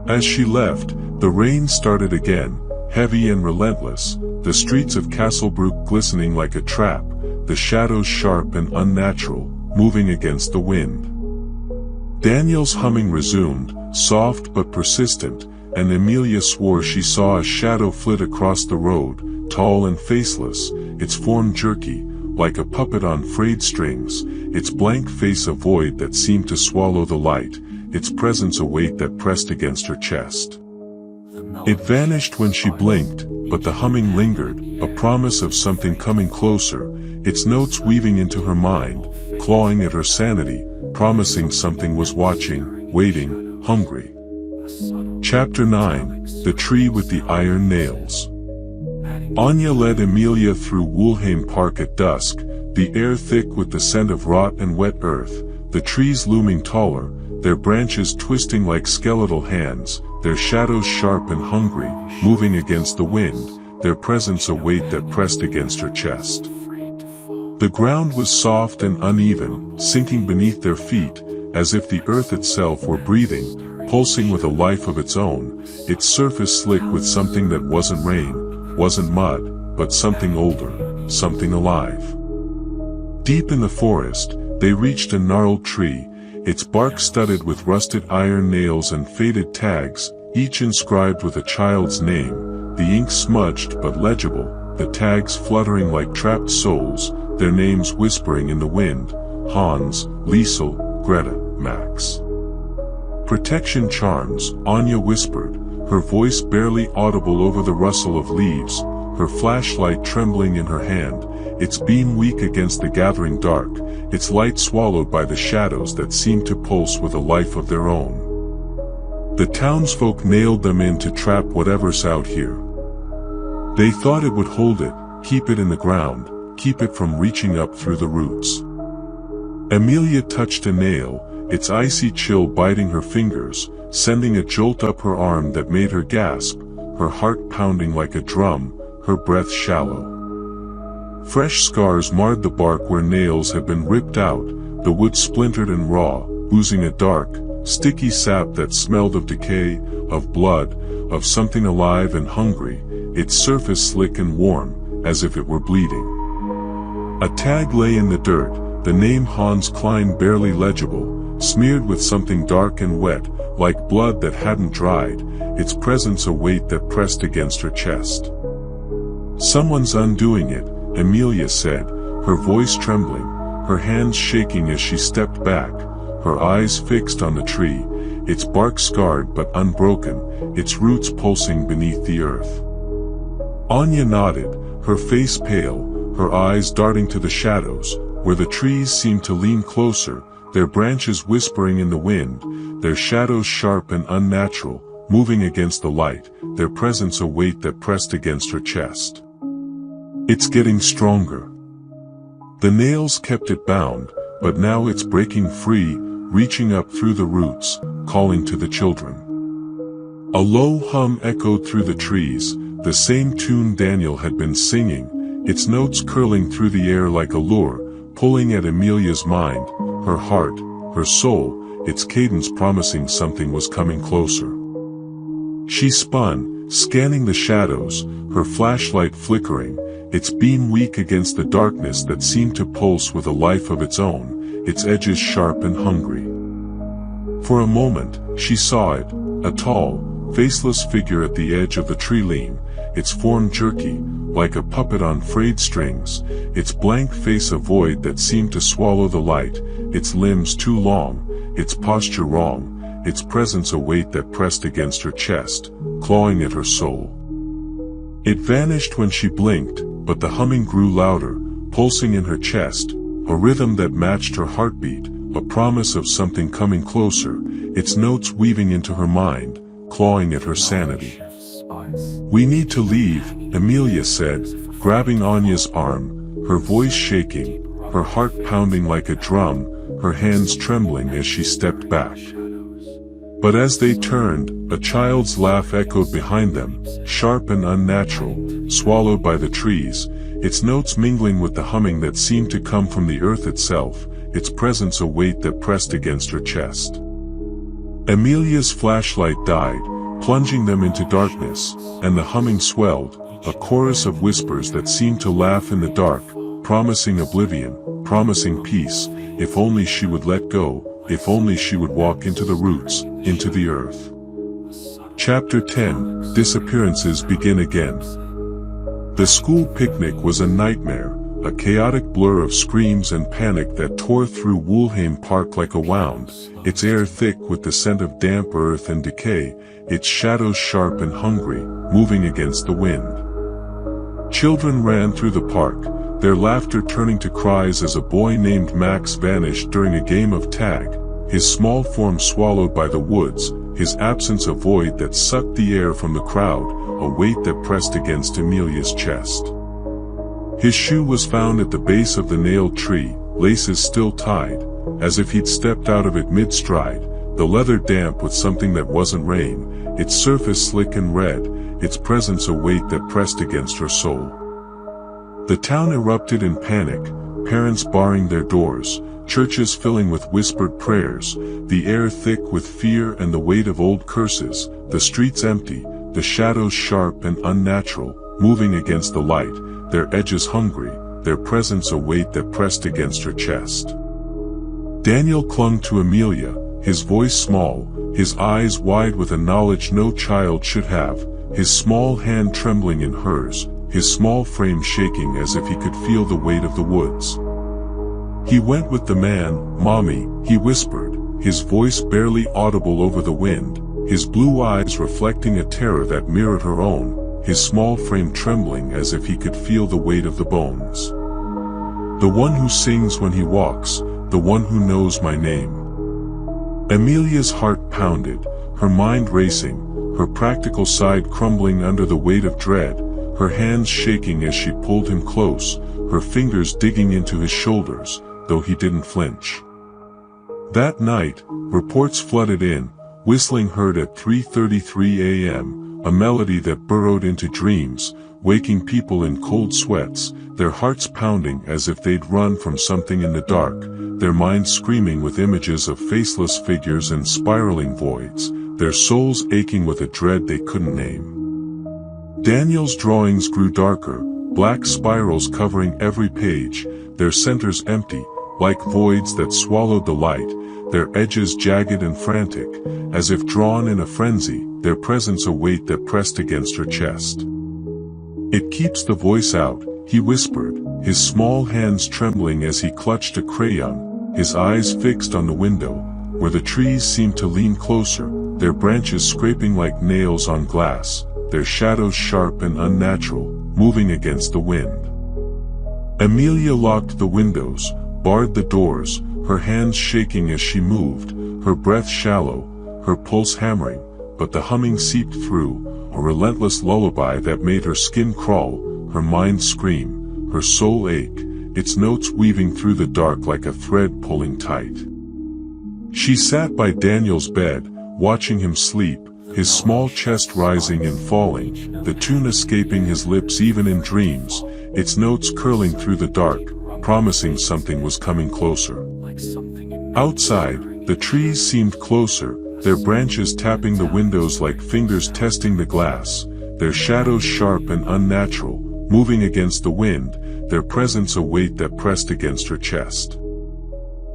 Speaker 1: As she left, the rain started again, heavy and relentless, the streets of Castlebrook glistening like a trap, the shadows sharp and unnatural, moving against the wind. Daniel's humming resumed, soft but persistent, and Amelia swore she saw a shadow flit across the road, tall and faceless, its form jerky, like a puppet on frayed strings, its blank face a void that seemed to swallow the light, its presence a weight that pressed against her chest. It vanished when she blinked, but the humming lingered, a promise of something coming closer, its notes weaving into her mind, clawing at her sanity, promising something was watching, waiting, hungry. Chapter 9, The Tree with the Iron Nails. Anya led Amelia through Woolheim Park at dusk, the air thick with the scent of rot and wet earth, the trees looming taller, their branches twisting like skeletal hands, their shadows sharp and hungry, moving against the wind, their presence a weight that pressed against her chest. The ground was soft and uneven, sinking beneath their feet, as if the earth itself were breathing, pulsing with a life of its own, its surface slick with something that wasn't rain, wasn't mud, but something older, something alive. Deep in the forest, they reached a gnarled tree, its bark studded with rusted iron nails and faded tags, each inscribed with a child's name, the ink smudged but legible, the tags fluttering like trapped souls, their names whispering in the wind, Hans, Liesel, Greta, Max. Protection charms, Anya whispered, her voice barely audible over the rustle of leaves, her flashlight trembling in her hand, its beam weak against the gathering dark, its light swallowed by the shadows that seemed to pulse with a life of their own. The townsfolk nailed them in to trap whatever's out here. They thought it would hold it, keep it in the ground, keep it from reaching up through the roots. Amelia touched a nail, its icy chill biting her fingers, sending a jolt up her arm that made her gasp, her heart pounding like a drum, her breath shallow. Fresh scars marred the bark where nails had been ripped out, the wood splintered and raw, oozing a dark, sticky sap that smelled of decay, of blood, of something alive and hungry, its surface slick and warm, as if it were bleeding. A tag lay in the dirt, the name Hans Klein barely legible, smeared with something dark and wet, like blood that hadn't dried, its presence a weight that pressed against her chest. "Someone's undoing it," Amelia said, her voice trembling, her hands shaking as she stepped back, her eyes fixed on the tree, its bark scarred but unbroken, its roots pulsing beneath the earth. Anya nodded, her face pale, her eyes darting to the shadows, where the trees seemed to lean closer, their branches whispering in the wind, their shadows sharp and unnatural, moving against the light, their presence a weight that pressed against her chest. "It's getting stronger." The nails kept it bound, but now it's breaking free, reaching up through the roots, calling to the children. A low hum echoed through the trees, the same tune Daniel had been singing, its notes curling through the air like a lure, pulling at Amelia's mind, her heart, her soul, its cadence promising something was coming closer. She spun, scanning the shadows, her flashlight flickering, its beam weak against the darkness that seemed to pulse with a life of its own, its edges sharp and hungry. For a moment, she saw it, a tall, faceless figure at the edge of the tree line, its form jerky, like a puppet on frayed strings, its blank face a void that seemed to swallow the light, its limbs too long, its posture wrong, its presence a weight that pressed against her chest, clawing at her soul. It vanished when she blinked, but the humming grew louder, pulsing in her chest, a rhythm that matched her heartbeat, a promise of something coming closer, its notes weaving into her mind, clawing at her sanity. "We need to leave," Amelia said, grabbing Anya's arm, her voice shaking, her heart pounding like a drum, her hands trembling as she stepped back. But as they turned, a child's laugh echoed behind them, sharp and unnatural, swallowed by the trees, its notes mingling with the humming that seemed to come from the earth itself, its presence a weight that pressed against her chest. Amelia's flashlight died, plunging them into darkness, and the humming swelled, a chorus of whispers that seemed to laugh in the dark, promising oblivion, promising peace, if only she would let go, if only she would walk into the roots, into the earth. Chapter 10, Disappearances Begin Again. The school picnic was a nightmare, a chaotic blur of screams and panic that tore through Woolheim Park like a wound, its air thick with the scent of damp earth and decay, its shadows sharp and hungry, moving against the wind. Children ran through the park, their laughter turning to cries as a boy named Max vanished during a game of tag, his small form swallowed by the woods, his absence a void that sucked the air from the crowd, a weight that pressed against Amelia's chest. His shoe was found at the base of the nailed tree, laces still tied, as if he'd stepped out of it mid-stride, the leather damp with something that wasn't rain, its surface slick and red, its presence a weight that pressed against her soul. The town erupted in panic, parents barring their doors, churches filling with whispered prayers, the air thick with fear and the weight of old curses, the streets empty, the shadows sharp and unnatural, moving against the light, their edges hungry, their presence a weight that pressed against her chest. Daniel clung to Amelia, his voice small, his eyes wide with a knowledge no child should have, his small hand trembling in hers, his small frame shaking as if he could feel the weight of the woods. "He went with the man, Mommy," he whispered, his voice barely audible over the wind, his blue eyes reflecting a terror that mirrored her own, his small frame trembling as if he could feel the weight of the bones. "The one who sings when he walks, the one who knows my name." Amelia's heart pounded, her mind racing, her practical side crumbling under the weight of dread, her hands shaking as she pulled him close, her fingers digging into his shoulders, though he didn't flinch. That night, reports flooded in, whistling heard at 3:33 a.m., a melody that burrowed into dreams, waking people in cold sweats, their hearts pounding as if they'd run from something in the dark, their minds screaming with images of faceless figures and spiraling voids, their souls aching with a dread they couldn't name. Daniel's drawings grew darker, black spirals covering every page, their centers empty, like voids that swallowed the light, their edges jagged and frantic, as if drawn in a frenzy, their presence a weight that pressed against her chest. "It keeps the voice out," he whispered, his small hands trembling as he clutched a crayon, his eyes fixed on the window, where the trees seemed to lean closer, their branches scraping like nails on glass, their shadows sharp and unnatural, moving against the wind. Amelia locked the windows, barred the doors, her hands shaking as she moved, her breath shallow, her pulse hammering, but the humming seeped through, a relentless lullaby that made her skin crawl, her mind scream, her soul ache, its notes weaving through the dark like a thread pulling tight. She sat by Daniel's bed, watching him sleep, his small chest rising and falling, the tune escaping his lips even in dreams, its notes curling through the dark, promising something was coming closer. Outside, the trees seemed closer, their branches tapping the windows like fingers testing the glass, their shadows sharp and unnatural, moving against the wind, their presence a weight that pressed against her chest.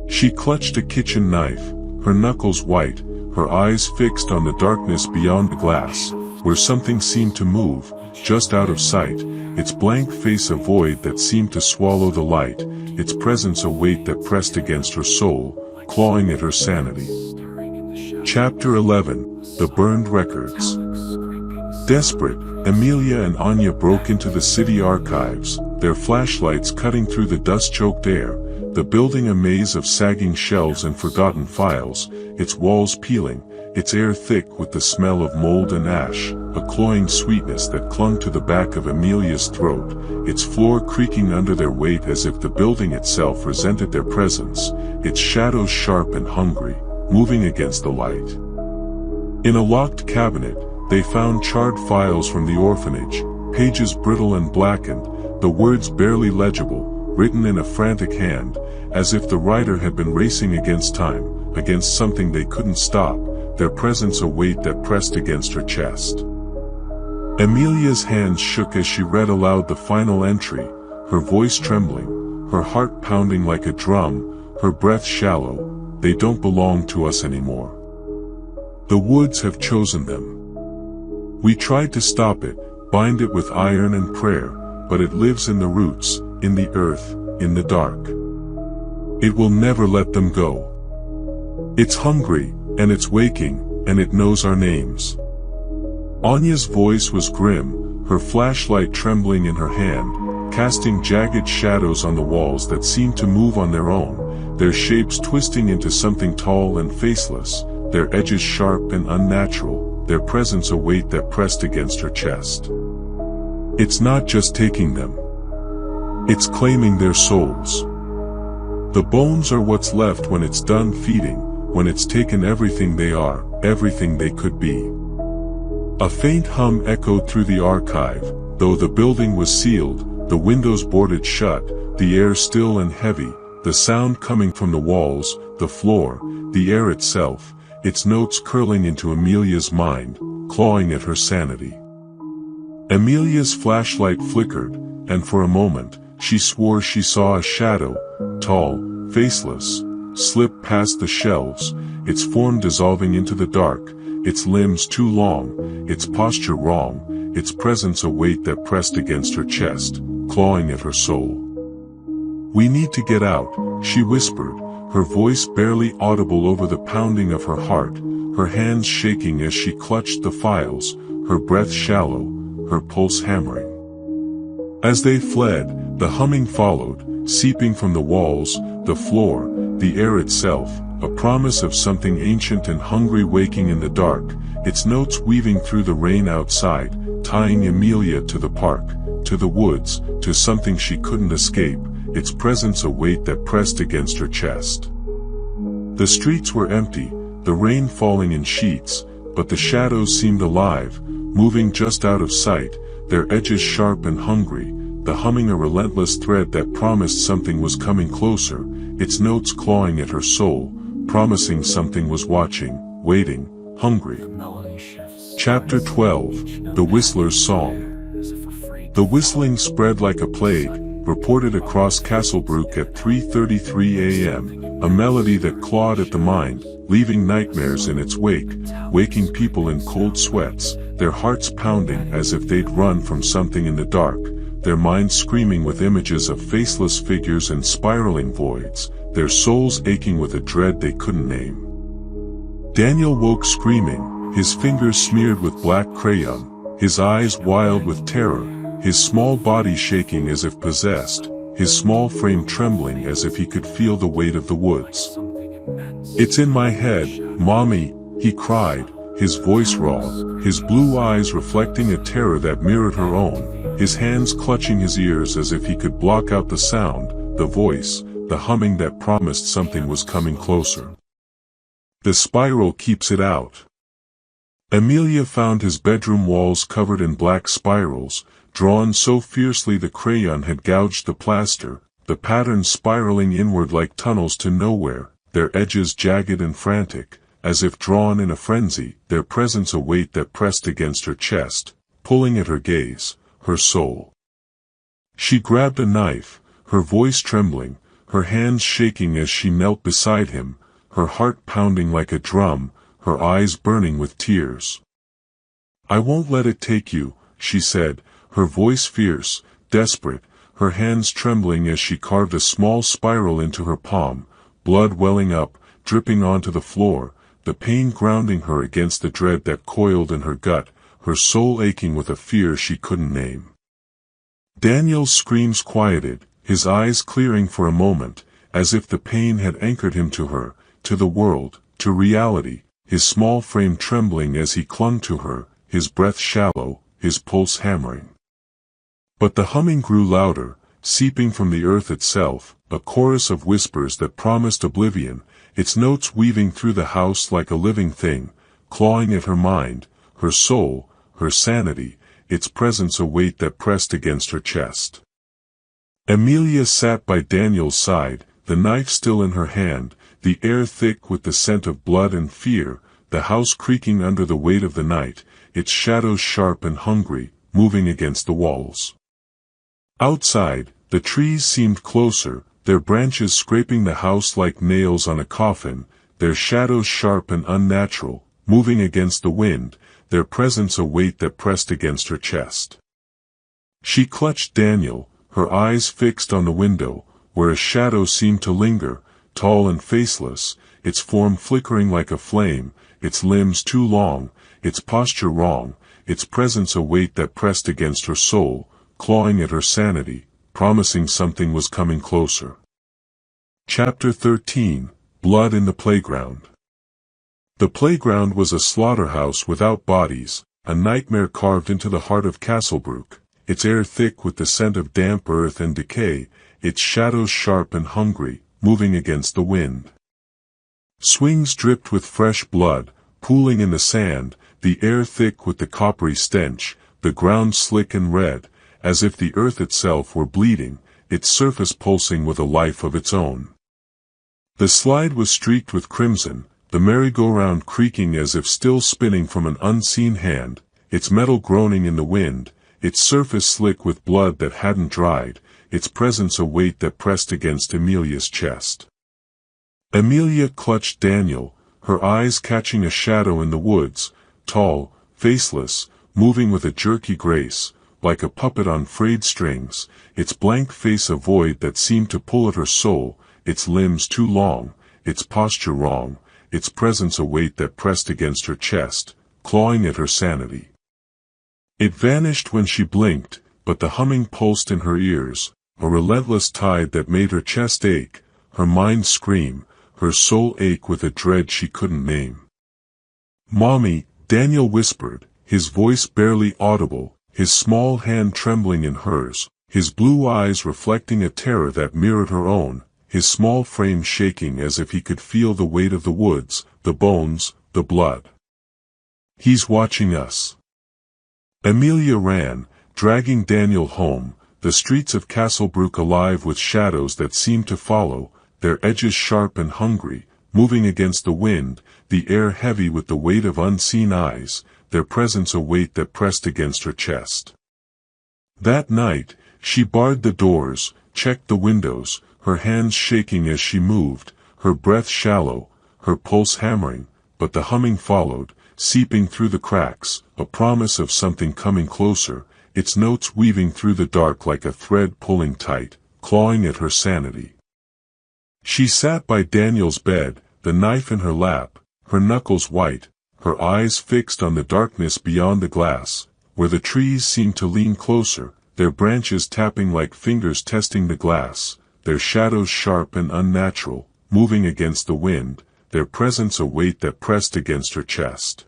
Speaker 1: She clutched a kitchen knife, her knuckles white, her eyes fixed on the darkness beyond the glass, where something seemed to move, just out of sight, its blank face a void that seemed to swallow the light, its presence a weight that pressed against her soul, clawing at her sanity. Chapter 11, The Burned Records. Desperate, Amelia and Anya broke into the city archives, their flashlights cutting through the dust-choked air, the building a maze of sagging shelves and forgotten files, its walls peeling, its air thick with the smell of mold and ash, a cloying sweetness that clung to the back of Amelia's throat, its floor creaking under their weight as if the building itself resented their presence, its shadows sharp and hungry, moving against the light. In a locked cabinet, they found charred files from the orphanage, pages brittle and blackened, the words barely legible, written in a frantic hand, as if the writer had been racing against time, against something they couldn't stop, their presence a weight that pressed against her chest. Amelia's hands shook as she read aloud the final entry, her voice trembling, her heart pounding like a drum, her breath shallow. "They don't belong to us anymore. The woods have chosen them. We tried to stop it, bind it with iron and prayer, but it lives in the roots, in the earth, in the dark. It will never let them go. It's hungry, and it's waking, and it knows our names." Anya's voice was grim, her flashlight trembling in her hand, casting jagged shadows on the walls that seemed to move on their own, their shapes twisting into something tall and faceless, their edges sharp and unnatural, their presence a weight that pressed against her chest. "It's not just taking them. It's claiming their souls. The bones are what's left when it's done feeding, when it's taken everything they are, everything they could be." A faint hum echoed through the archive, though the building was sealed, the windows boarded shut, the air still and heavy, the sound coming from the walls, the floor, the air itself, its notes curling into Amelia's mind, clawing at her sanity. Amelia's flashlight flickered, and for a moment, she swore she saw a shadow, tall, faceless, slip past the shelves, its form dissolving into the dark, its limbs too long, its posture wrong, its presence a weight that pressed against her chest, clawing at her soul. "We need to get out," she whispered, her voice barely audible over the pounding of her heart, her hands shaking as she clutched the files, her breath shallow, her pulse hammering. As they fled, the humming followed, seeping from the walls, the floor, the air itself, a promise of something ancient and hungry waking in the dark, its notes weaving through the rain outside, tying Amelia to the park, to the woods, to something she couldn't escape, its presence a weight that pressed against her chest. The streets were empty, the rain falling in sheets, but the shadows seemed alive, moving just out of sight, their edges sharp and hungry, the humming a relentless thread that promised something was coming closer, its notes clawing at her soul, promising something was watching, waiting, hungry. Chapter 12, The Whistler's Song. The whistling spread like a plague, reported across Castlebrook at 3:33 a.m., a melody that clawed at the mind, leaving nightmares in its wake, waking people in cold sweats, their hearts pounding as if they'd run from something in the dark, their minds screaming with images of faceless figures and spiraling voids, their souls aching with a dread they couldn't name. Daniel woke screaming, his fingers smeared with black crayon, his eyes wild with terror, his small body shaking as if possessed, his small frame trembling as if he could feel the weight of the woods. "It's in my head, Mommy," he cried, his voice raw, his blue eyes reflecting a terror that mirrored her own, his hands clutching his ears as if he could block out the sound, the voice, the humming that promised something was coming closer. "The spiral keeps it out." Amelia found his bedroom walls covered in black spirals, drawn so fiercely the crayon had gouged the plaster, the patterns spiraling inward like tunnels to nowhere, their edges jagged and frantic, as if drawn in a frenzy, their presence a weight that pressed against her chest, pulling at her gaze, her soul. She grabbed a knife, her voice trembling, her hands shaking as she knelt beside him, her heart pounding like a drum, her eyes burning with tears. "I won't let it take you," she said, her voice fierce, desperate, her hands trembling as she carved a small spiral into her palm, blood welling up, dripping onto the floor, the pain grounding her against the dread that coiled in her gut, her soul aching with a fear she couldn't name. Daniel's screams quieted, his eyes clearing for a moment, as if the pain had anchored him to her, to the world, to reality, his small frame trembling as he clung to her, his breath shallow, his pulse hammering. But the humming grew louder, seeping from the earth itself, a chorus of whispers that promised oblivion, its notes weaving through the house like a living thing, clawing at her mind, her soul, her sanity, its presence a weight that pressed against her chest. Amelia sat by Daniel's side, the knife still in her hand, the air thick with the scent of blood and fear, the house creaking under the weight of the night, its shadows sharp and hungry, moving against the walls. Outside, the trees seemed closer, their branches scraping the house like nails on a coffin, their shadows sharp and unnatural, moving against the wind, their presence a weight that pressed against her chest. She clutched Daniel, her eyes fixed on the window, where a shadow seemed to linger, tall and faceless, its form flickering like a flame, its limbs too long, its posture wrong, its presence a weight that pressed against her soul, clawing at her sanity, promising something was coming closer. Chapter 13, Blood in the Playground. The playground was a slaughterhouse without bodies, a nightmare carved into the heart of Castlebrook, its air thick with the scent of damp earth and decay, its shadows sharp and hungry, moving against the wind. Swings dripped with fresh blood, pooling in the sand, the air thick with the coppery stench, the ground slick and red, as if the earth itself were bleeding, its surface pulsing with a life of its own. The slide was streaked with crimson, the merry-go-round creaking as if still spinning from an unseen hand, its metal groaning in the wind, its surface slick with blood that hadn't dried, its presence a weight that pressed against Amelia's chest. Amelia clutched Daniel, her eyes catching a shadow in the woods, tall, faceless, moving with a jerky grace, like a puppet on frayed strings, its blank face a void that seemed to pull at her soul, its limbs too long, its posture wrong, its presence a weight that pressed against her chest, clawing at her sanity. It vanished when she blinked, but the humming pulsed in her ears, a relentless tide that made her chest ache, her mind scream, her soul ache with a dread she couldn't name. "Mommy," Daniel whispered, his voice barely audible, his small hand trembling in hers, his blue eyes reflecting a terror that mirrored her own, his small frame shaking as if he could feel the weight of the woods, the bones, the blood. "He's watching us." Amelia ran, dragging Daniel home, the streets of Castlebrook alive with shadows that seemed to follow, their edges sharp and hungry, moving against the wind, the air heavy with the weight of unseen eyes, their presence a weight that pressed against her chest. That night, she barred the doors, checked the windows, her hands shaking as she moved, her breath shallow, her pulse hammering, but the humming followed, seeping through the cracks, a promise of something coming closer, its notes weaving through the dark like a thread pulling tight, clawing at her sanity. She sat by Daniel's bed, the knife in her lap, her knuckles white, her eyes fixed on the darkness beyond the glass, where the trees seemed to lean closer, their branches tapping like fingers testing the glass, their shadows sharp and unnatural, moving against the wind, their presence a weight that pressed against her chest.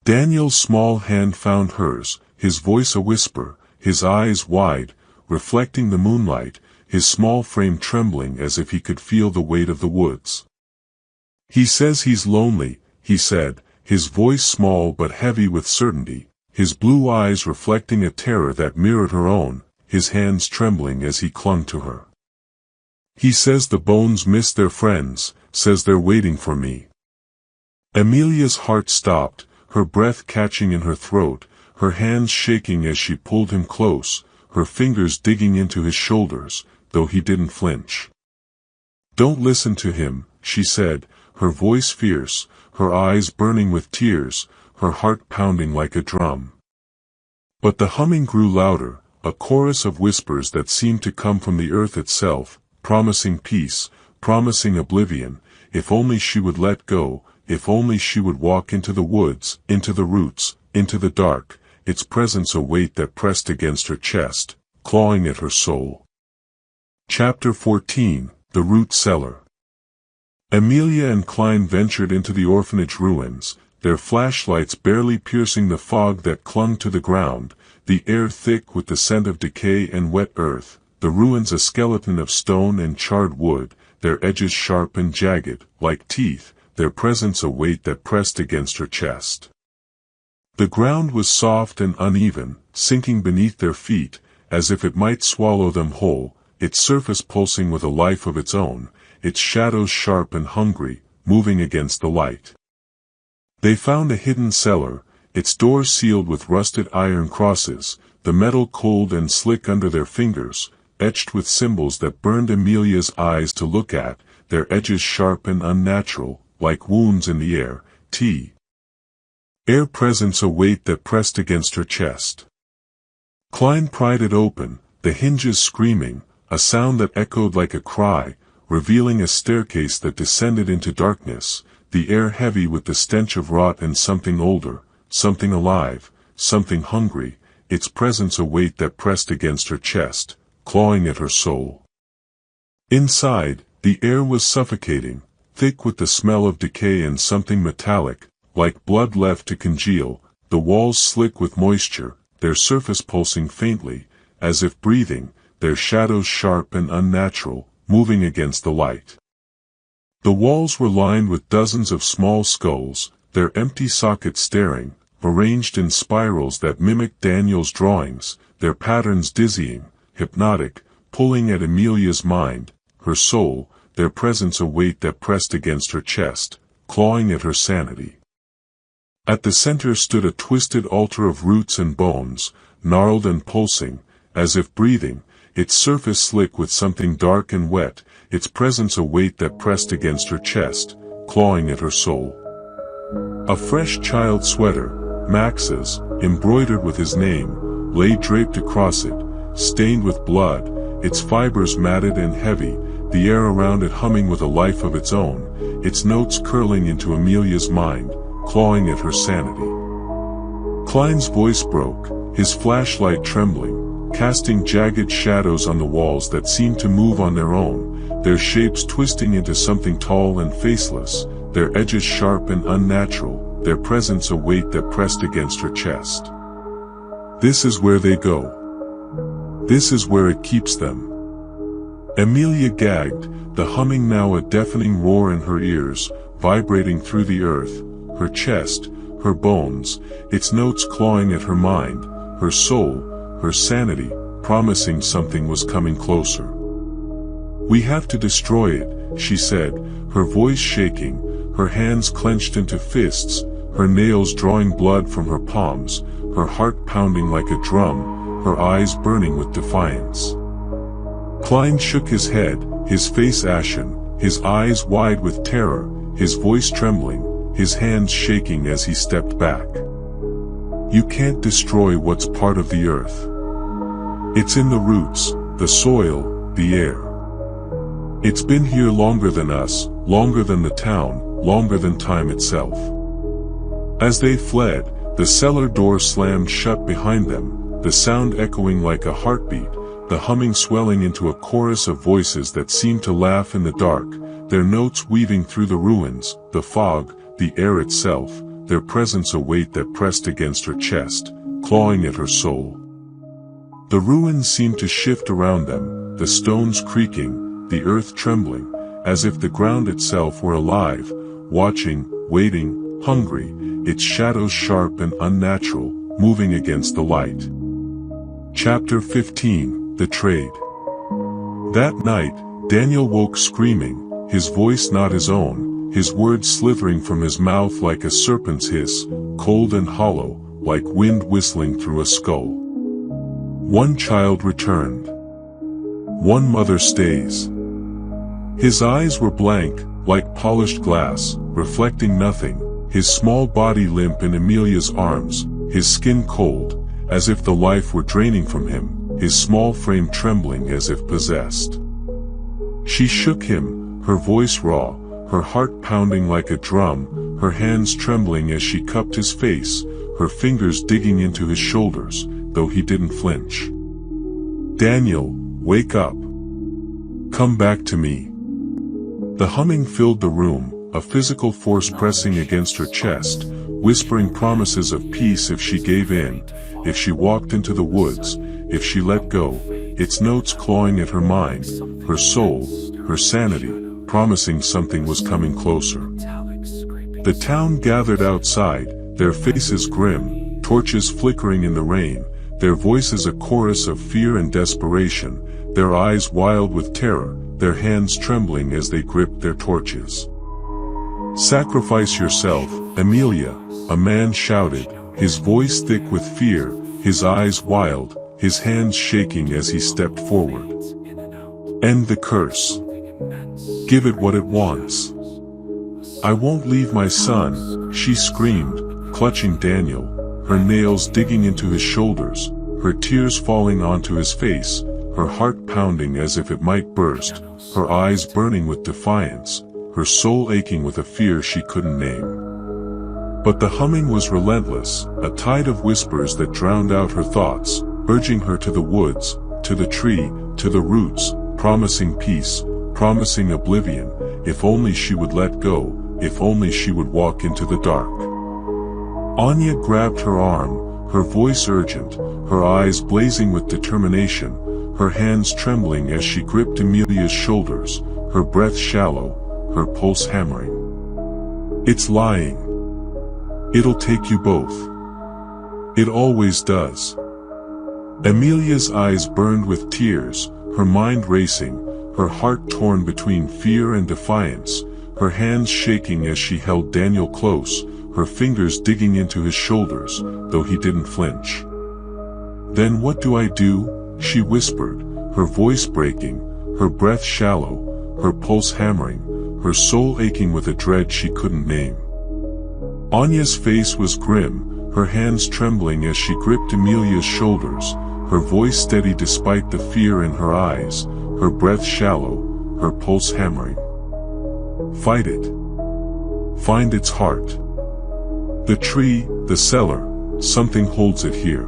Speaker 1: Daniel's small hand found hers, his voice a whisper, his eyes wide, reflecting the moonlight, his small frame trembling as if he could feel the weight of the woods. "He says he's lonely," he said, his voice small but heavy with certainty, his blue eyes reflecting a terror that mirrored her own, his hands trembling as he clung to her. "He says the bones miss their friends, says they're waiting for me." Amelia's heart stopped, her breath catching in her throat, her hands shaking as she pulled him close, her fingers digging into his shoulders, though he didn't flinch. "Don't listen to him," she said, her voice fierce, her eyes burning with tears, her heart pounding like a drum. But the humming grew louder, a chorus of whispers that seemed to come from the earth itself, promising peace, promising oblivion, if only she would let go, if only she would walk into the woods, into the roots, into the dark, its presence a weight that pressed against her chest, clawing at her soul. Chapter 14, The Root Cellar. Amelia and Klein ventured into the orphanage ruins, their flashlights barely piercing the fog that clung to the ground, the air thick with the scent of decay and wet earth, the ruins a skeleton of stone and charred wood, their edges sharp and jagged, like teeth, their presence a weight that pressed against her chest. The ground was soft and uneven, sinking beneath their feet, as if it might swallow them whole, its surface pulsing with a life of its own, its shadows sharp and hungry, moving against the light. They found a hidden cellar, its doors sealed with rusted iron crosses, the metal cold and slick under their fingers, etched with symbols that burned Amelia's eyes to look at, their edges sharp and unnatural, like wounds in the air, air presence a weight that pressed against her chest. Klein pried it open, the hinges screaming, a sound that echoed like a cry, revealing a staircase that descended into darkness, the air heavy with the stench of rot and something older, something alive, something hungry, its presence a weight that pressed against her chest, clawing at her soul. Inside, the air was suffocating, thick with the smell of decay and something metallic, like blood left to congeal, the walls slick with moisture, their surface pulsing faintly, as if breathing, their shadows sharp and unnatural, moving against the light. The walls were lined with dozens of small skulls, their empty sockets staring, arranged in spirals that mimicked Daniel's drawings, their patterns dizzying, hypnotic, pulling at Amelia's mind, her soul, their presence a weight that pressed against her chest, clawing at her sanity. At the center stood a twisted altar of roots and bones, gnarled and pulsing, as if breathing, its surface slick with something dark and wet, its presence a weight that pressed against her chest, clawing at her soul. A fresh child sweater, Max's, embroidered with his name, lay draped across it, stained with blood, its fibers matted and heavy, the air around it humming with a life of its own, its notes curling into Amelia's mind, clawing at her sanity. Klein's voice broke, his flashlight trembling, casting jagged shadows on the walls that seemed to move on their own, their shapes twisting into something tall and faceless, their edges sharp and unnatural, their presence a weight that pressed against her chest. This is where they go. This is where it keeps them. Amelia gagged, the humming now a deafening roar in her ears, vibrating through the earth, her chest, her bones, its notes clawing at her mind, her soul, her sanity, promising something was coming closer. "We have to destroy it," she said, her voice shaking, her hands clenched into fists, her nails drawing blood from her palms, her heart pounding like a drum, her eyes burning with defiance. Klein shook his head, his face ashen, his eyes wide with terror, his voice trembling, his hands shaking as he stepped back. "You can't destroy what's part of the earth. It's in the roots, the soil, the air. It's been here longer than us, longer than the town, longer than time itself." As they fled, the cellar door slammed shut behind them, the sound echoing like a heartbeat, the humming swelling into a chorus of voices that seemed to laugh in the dark, their notes weaving through the ruins, the fog, the air itself, their presence a weight that pressed against her chest, clawing at her soul. The ruins seemed to shift around them, the stones creaking, the earth trembling, as if the ground itself were alive, watching, waiting, hungry, its shadows sharp and unnatural, moving against the light. Chapter 15, The Trade. That night, Daniel woke screaming, his voice not his own, his words slithering from his mouth like a serpent's hiss, cold and hollow, like wind whistling through a skull. One child returned. One mother stays. His eyes were blank, like polished glass, reflecting nothing, his small body limp in Amelia's arms, his skin cold, as if the life were draining from him, his small frame trembling as if possessed. She shook him, her voice raw, her heart pounding like a drum, her hands trembling as she cupped his face, her fingers digging into his shoulders, though he didn't flinch. "Daniel, wake up. Come back to me." The humming filled the room, a physical force pressing against her chest, whispering promises of peace if she gave in, if she walked into the woods, if she let go, its notes clawing at her mind, her soul, her sanity, promising something was coming closer. The town gathered outside, their faces grim, torches flickering in the rain, their voices a chorus of fear and desperation, their eyes wild with terror, their hands trembling as they gripped their torches. "Sacrifice yourself, Amelia," a man shouted, his voice thick with fear, his eyes wild, his hands shaking as he stepped forward. "End the curse. Give it what it wants." "I won't leave my son," she screamed, clutching Daniel, her nails digging into his shoulders, her tears falling onto his face, her heart pounding as if it might burst, her eyes burning with defiance, her soul aching with a fear she couldn't name. But the humming was relentless, a tide of whispers that drowned out her thoughts, urging her to the woods, to the tree, to the roots, promising peace, promising oblivion, if only she would let go, if only she would walk into the dark. Anya grabbed her arm, her voice urgent, her eyes blazing with determination, her hands trembling as she gripped Amelia's shoulders, her breath shallow, her pulse hammering. "It's lying. It'll take you both. It always does." Amelia's eyes burned with tears, her mind racing, her heart torn between fear and defiance, her hands shaking as she held Daniel close, her fingers digging into his shoulders, though he didn't flinch. "Then what do I do?" she whispered, her voice breaking, her breath shallow, her pulse hammering, her soul aching with a dread she couldn't name. Anya's face was grim, her hands trembling as she gripped Amelia's shoulders, her voice steady despite the fear in her eyes, her breath shallow, her pulse hammering. "Fight it. Find its heart. The tree, the cellar, something holds it here.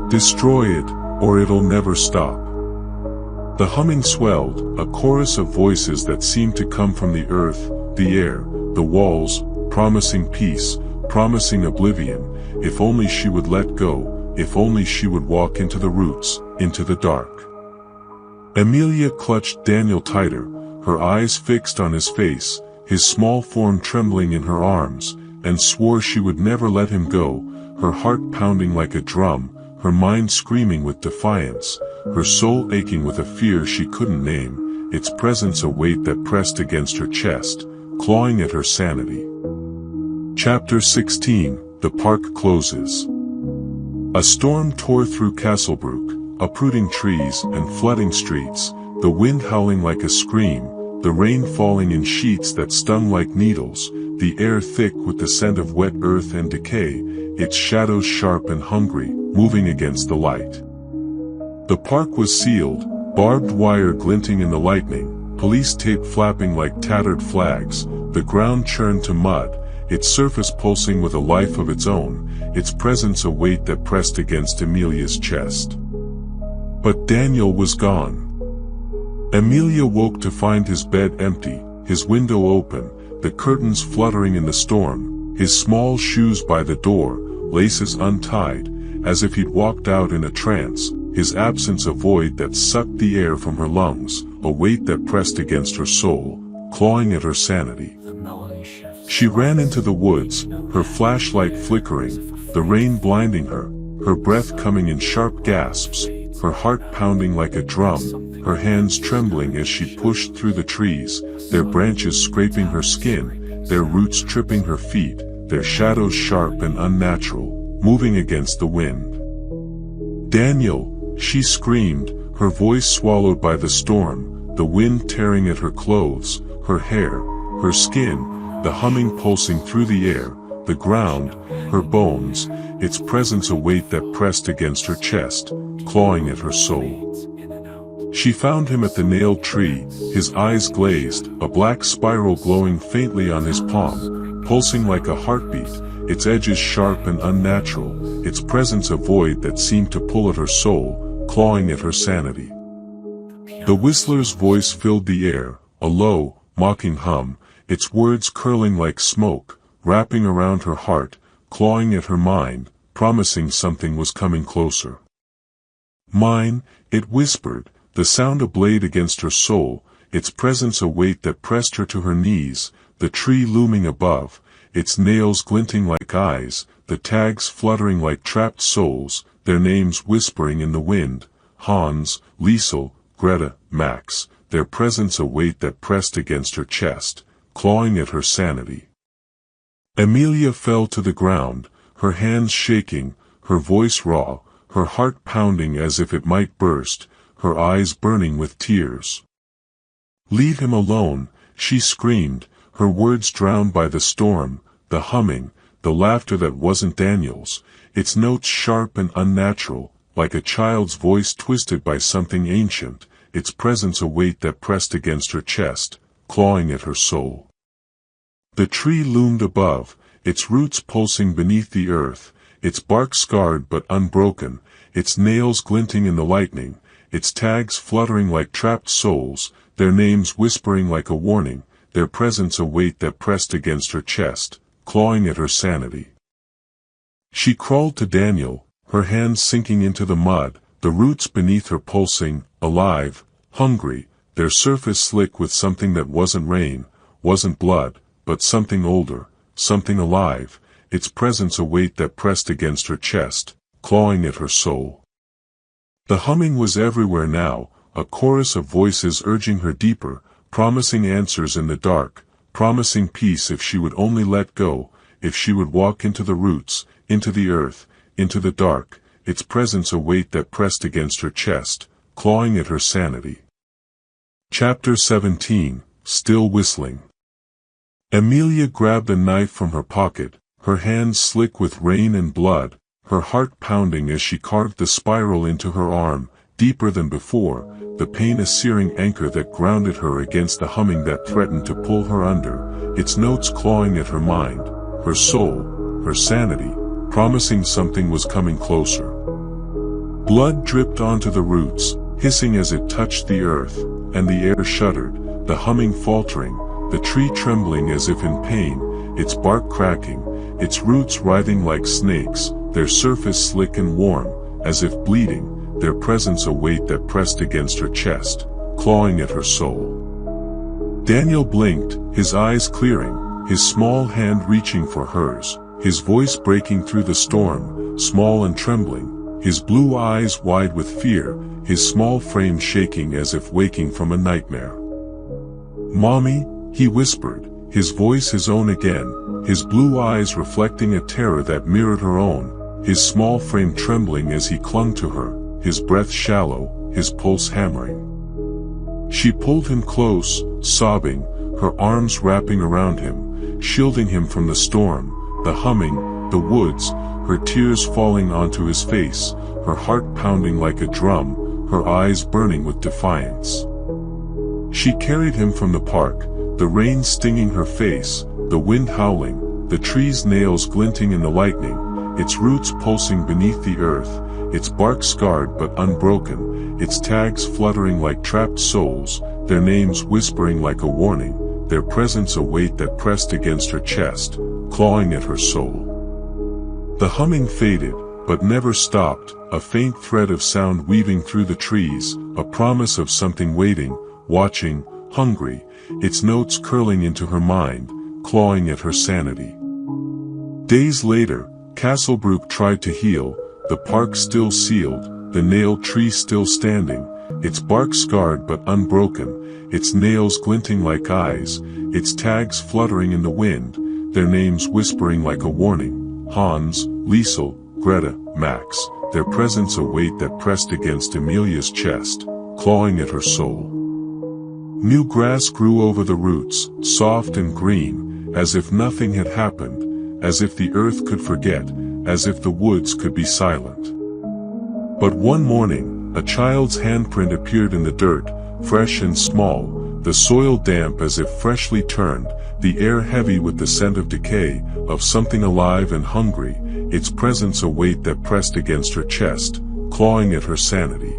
Speaker 1: Destroy it, or it'll never stop." The humming swelled, a chorus of voices that seemed to come from the earth, the air, the walls, promising peace, promising oblivion, if only she would let go, if only she would walk into the roots, into the dark. Amelia clutched Daniel tighter, her eyes fixed on his face, his small form trembling in her arms, and swore she would never let him go, her heart pounding like a drum, her mind screaming with defiance, her soul aching with a fear she couldn't name, its presence a weight that pressed against her chest, clawing at her sanity. Chapter 16, The Park Closes. A storm tore through Castlebrook, uprooting trees and flooding streets, the wind howling like a scream, the rain falling in sheets that stung like needles, the air thick with the scent of wet earth and decay, its shadows sharp and hungry, moving against the light. The park was sealed, barbed wire glinting in the lightning, police tape flapping like tattered flags, the ground churned to mud, its surface pulsing with a life of its own, its presence a weight that pressed against Amelia's chest. But Daniel was gone. Amelia woke to find his bed empty, his window open, the curtains fluttering in the storm, his small shoes by the door, laces untied, as if he'd walked out in a trance, his absence a void that sucked the air from her lungs, a weight that pressed against her soul, clawing at her sanity. She ran into the woods, her flashlight flickering, the rain blinding her, her breath coming in sharp gasps, her heart pounding like a drum, her hands trembling as she pushed through the trees, their branches scraping her skin, their roots tripping her feet, their shadows sharp and unnatural, moving against the wind. "Daniel!" she screamed, her voice swallowed by the storm, the wind tearing at her clothes, her hair, her skin, the humming pulsing through the air, the ground, her bones, its presence a weight that pressed against her chest, clawing at her soul. She found him at the nailed tree, his eyes glazed, a black spiral glowing faintly on his palm, pulsing like a heartbeat, its edges sharp and unnatural, its presence a void that seemed to pull at her soul, clawing at her sanity. The whistler's voice filled the air, a low, mocking hum, its words curling like smoke, wrapping around her heart, clawing at her mind, promising something was coming closer. "Mine," it whispered, the sound a blade against her soul, its presence a weight that pressed her to her knees, the tree looming above, its nails glinting like eyes, the tags fluttering like trapped souls, their names whispering in the wind, Hans, Liesel, Greta, Max, their presence a weight that pressed against her chest, clawing at her sanity. Amelia fell to the ground, her hands shaking, her voice raw, her heart pounding as if it might burst, her eyes burning with tears. "Leave him alone," she screamed, her words drowned by the storm, the humming, the laughter that wasn't Daniel's, its notes sharp and unnatural, like a child's voice twisted by something ancient, its presence a weight that pressed against her chest, clawing at her soul. The tree loomed above, its roots pulsing beneath the earth, its bark scarred but unbroken, its nails glinting in the lightning, its tags fluttering like trapped souls, their names whispering like a warning, their presence a weight that pressed against her chest, clawing at her sanity. She crawled to Daniel, her hands sinking into the mud, the roots beneath her pulsing, alive, hungry, their surface slick with something that wasn't rain, wasn't blood, but something older, something alive, its presence a weight that pressed against her chest, clawing at her soul. The humming was everywhere now, a chorus of voices urging her deeper, promising answers in the dark, promising peace if she would only let go, if she would walk into the roots, into the earth, into the dark, its presence a weight that pressed against her chest, clawing at her sanity. Chapter 17, Still Whistling. Amelia grabbed a knife from her pocket, her hands slick with rain and blood, her heart pounding as she carved the spiral into her arm, deeper than before, the pain a searing anchor that grounded her against the humming that threatened to pull her under, its notes clawing at her mind, her soul, her sanity, promising something was coming closer. Blood dripped onto the roots, hissing as it touched the earth, and the air shuddered, the humming faltering, the tree trembling as if in pain, its bark cracking, its roots writhing like snakes, their surface slick and warm, as if bleeding, their presence a weight that pressed against her chest, clawing at her soul. Daniel blinked, his eyes clearing, his small hand reaching for hers, his voice breaking through the storm, small and trembling, his blue eyes wide with fear, his small frame shaking as if waking from a nightmare. "Mommy," he whispered, his voice his own again, his blue eyes reflecting a terror that mirrored her own, his small frame trembling as he clung to her, his breath shallow, his pulse hammering. She pulled him close, sobbing, her arms wrapping around him, shielding him from the storm, the humming, the woods, her tears falling onto his face, her heart pounding like a drum, her eyes burning with defiance. She carried him from the park, the rain stinging her face, the wind howling, the tree's nails glinting in the lightning, its roots pulsing beneath the earth, its bark scarred but unbroken, its tags fluttering like trapped souls, their names whispering like a warning, their presence a weight that pressed against her chest, clawing at her soul. The humming faded, but never stopped, a faint thread of sound weaving through the trees, a promise of something waiting, watching, hungry, its notes curling into her mind, clawing at her sanity. Days later, Castlebrook tried to heal, the park still sealed, the nailed tree still standing, its bark scarred but unbroken, its nails glinting like eyes, its tags fluttering in the wind, their names whispering like a warning, Hans, Liesel, Greta, Max, their presence a weight that pressed against Amelia's chest, clawing at her soul. New grass grew over the roots, soft and green, as if nothing had happened, as if the earth could forget, as if the woods could be silent. But one morning, a child's handprint appeared in the dirt, fresh and small, the soil damp as if freshly turned, the air heavy with the scent of decay, of something alive and hungry, its presence a weight that pressed against her chest, clawing at her sanity.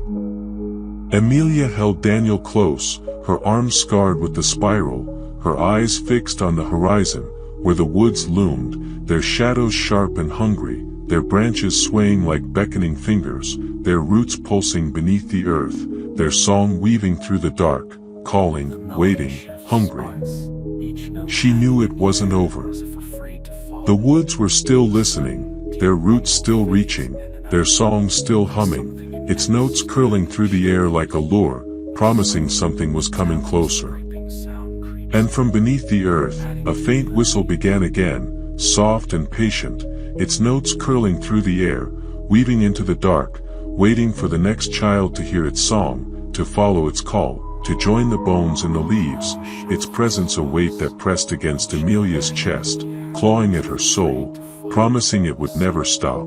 Speaker 1: Amelia held Daniel close, her arms scarred with the spiral, her eyes fixed on the horizon, where the woods loomed, their shadows sharp and hungry, their branches swaying like beckoning fingers, their roots pulsing beneath the earth, their song weaving through the dark, calling, waiting, hungry. She knew it wasn't over. The woods were still listening, their roots still reaching, their song still humming, its notes curling through the air like a lure, promising something was coming closer. And from beneath the earth, a faint whistle began again, soft and patient, its notes curling through the air, weaving into the dark, waiting for the next child to hear its song, to follow its call, to join the bones in the leaves, its presence a weight that pressed against Amelia's chest, clawing at her soul, promising it would never stop.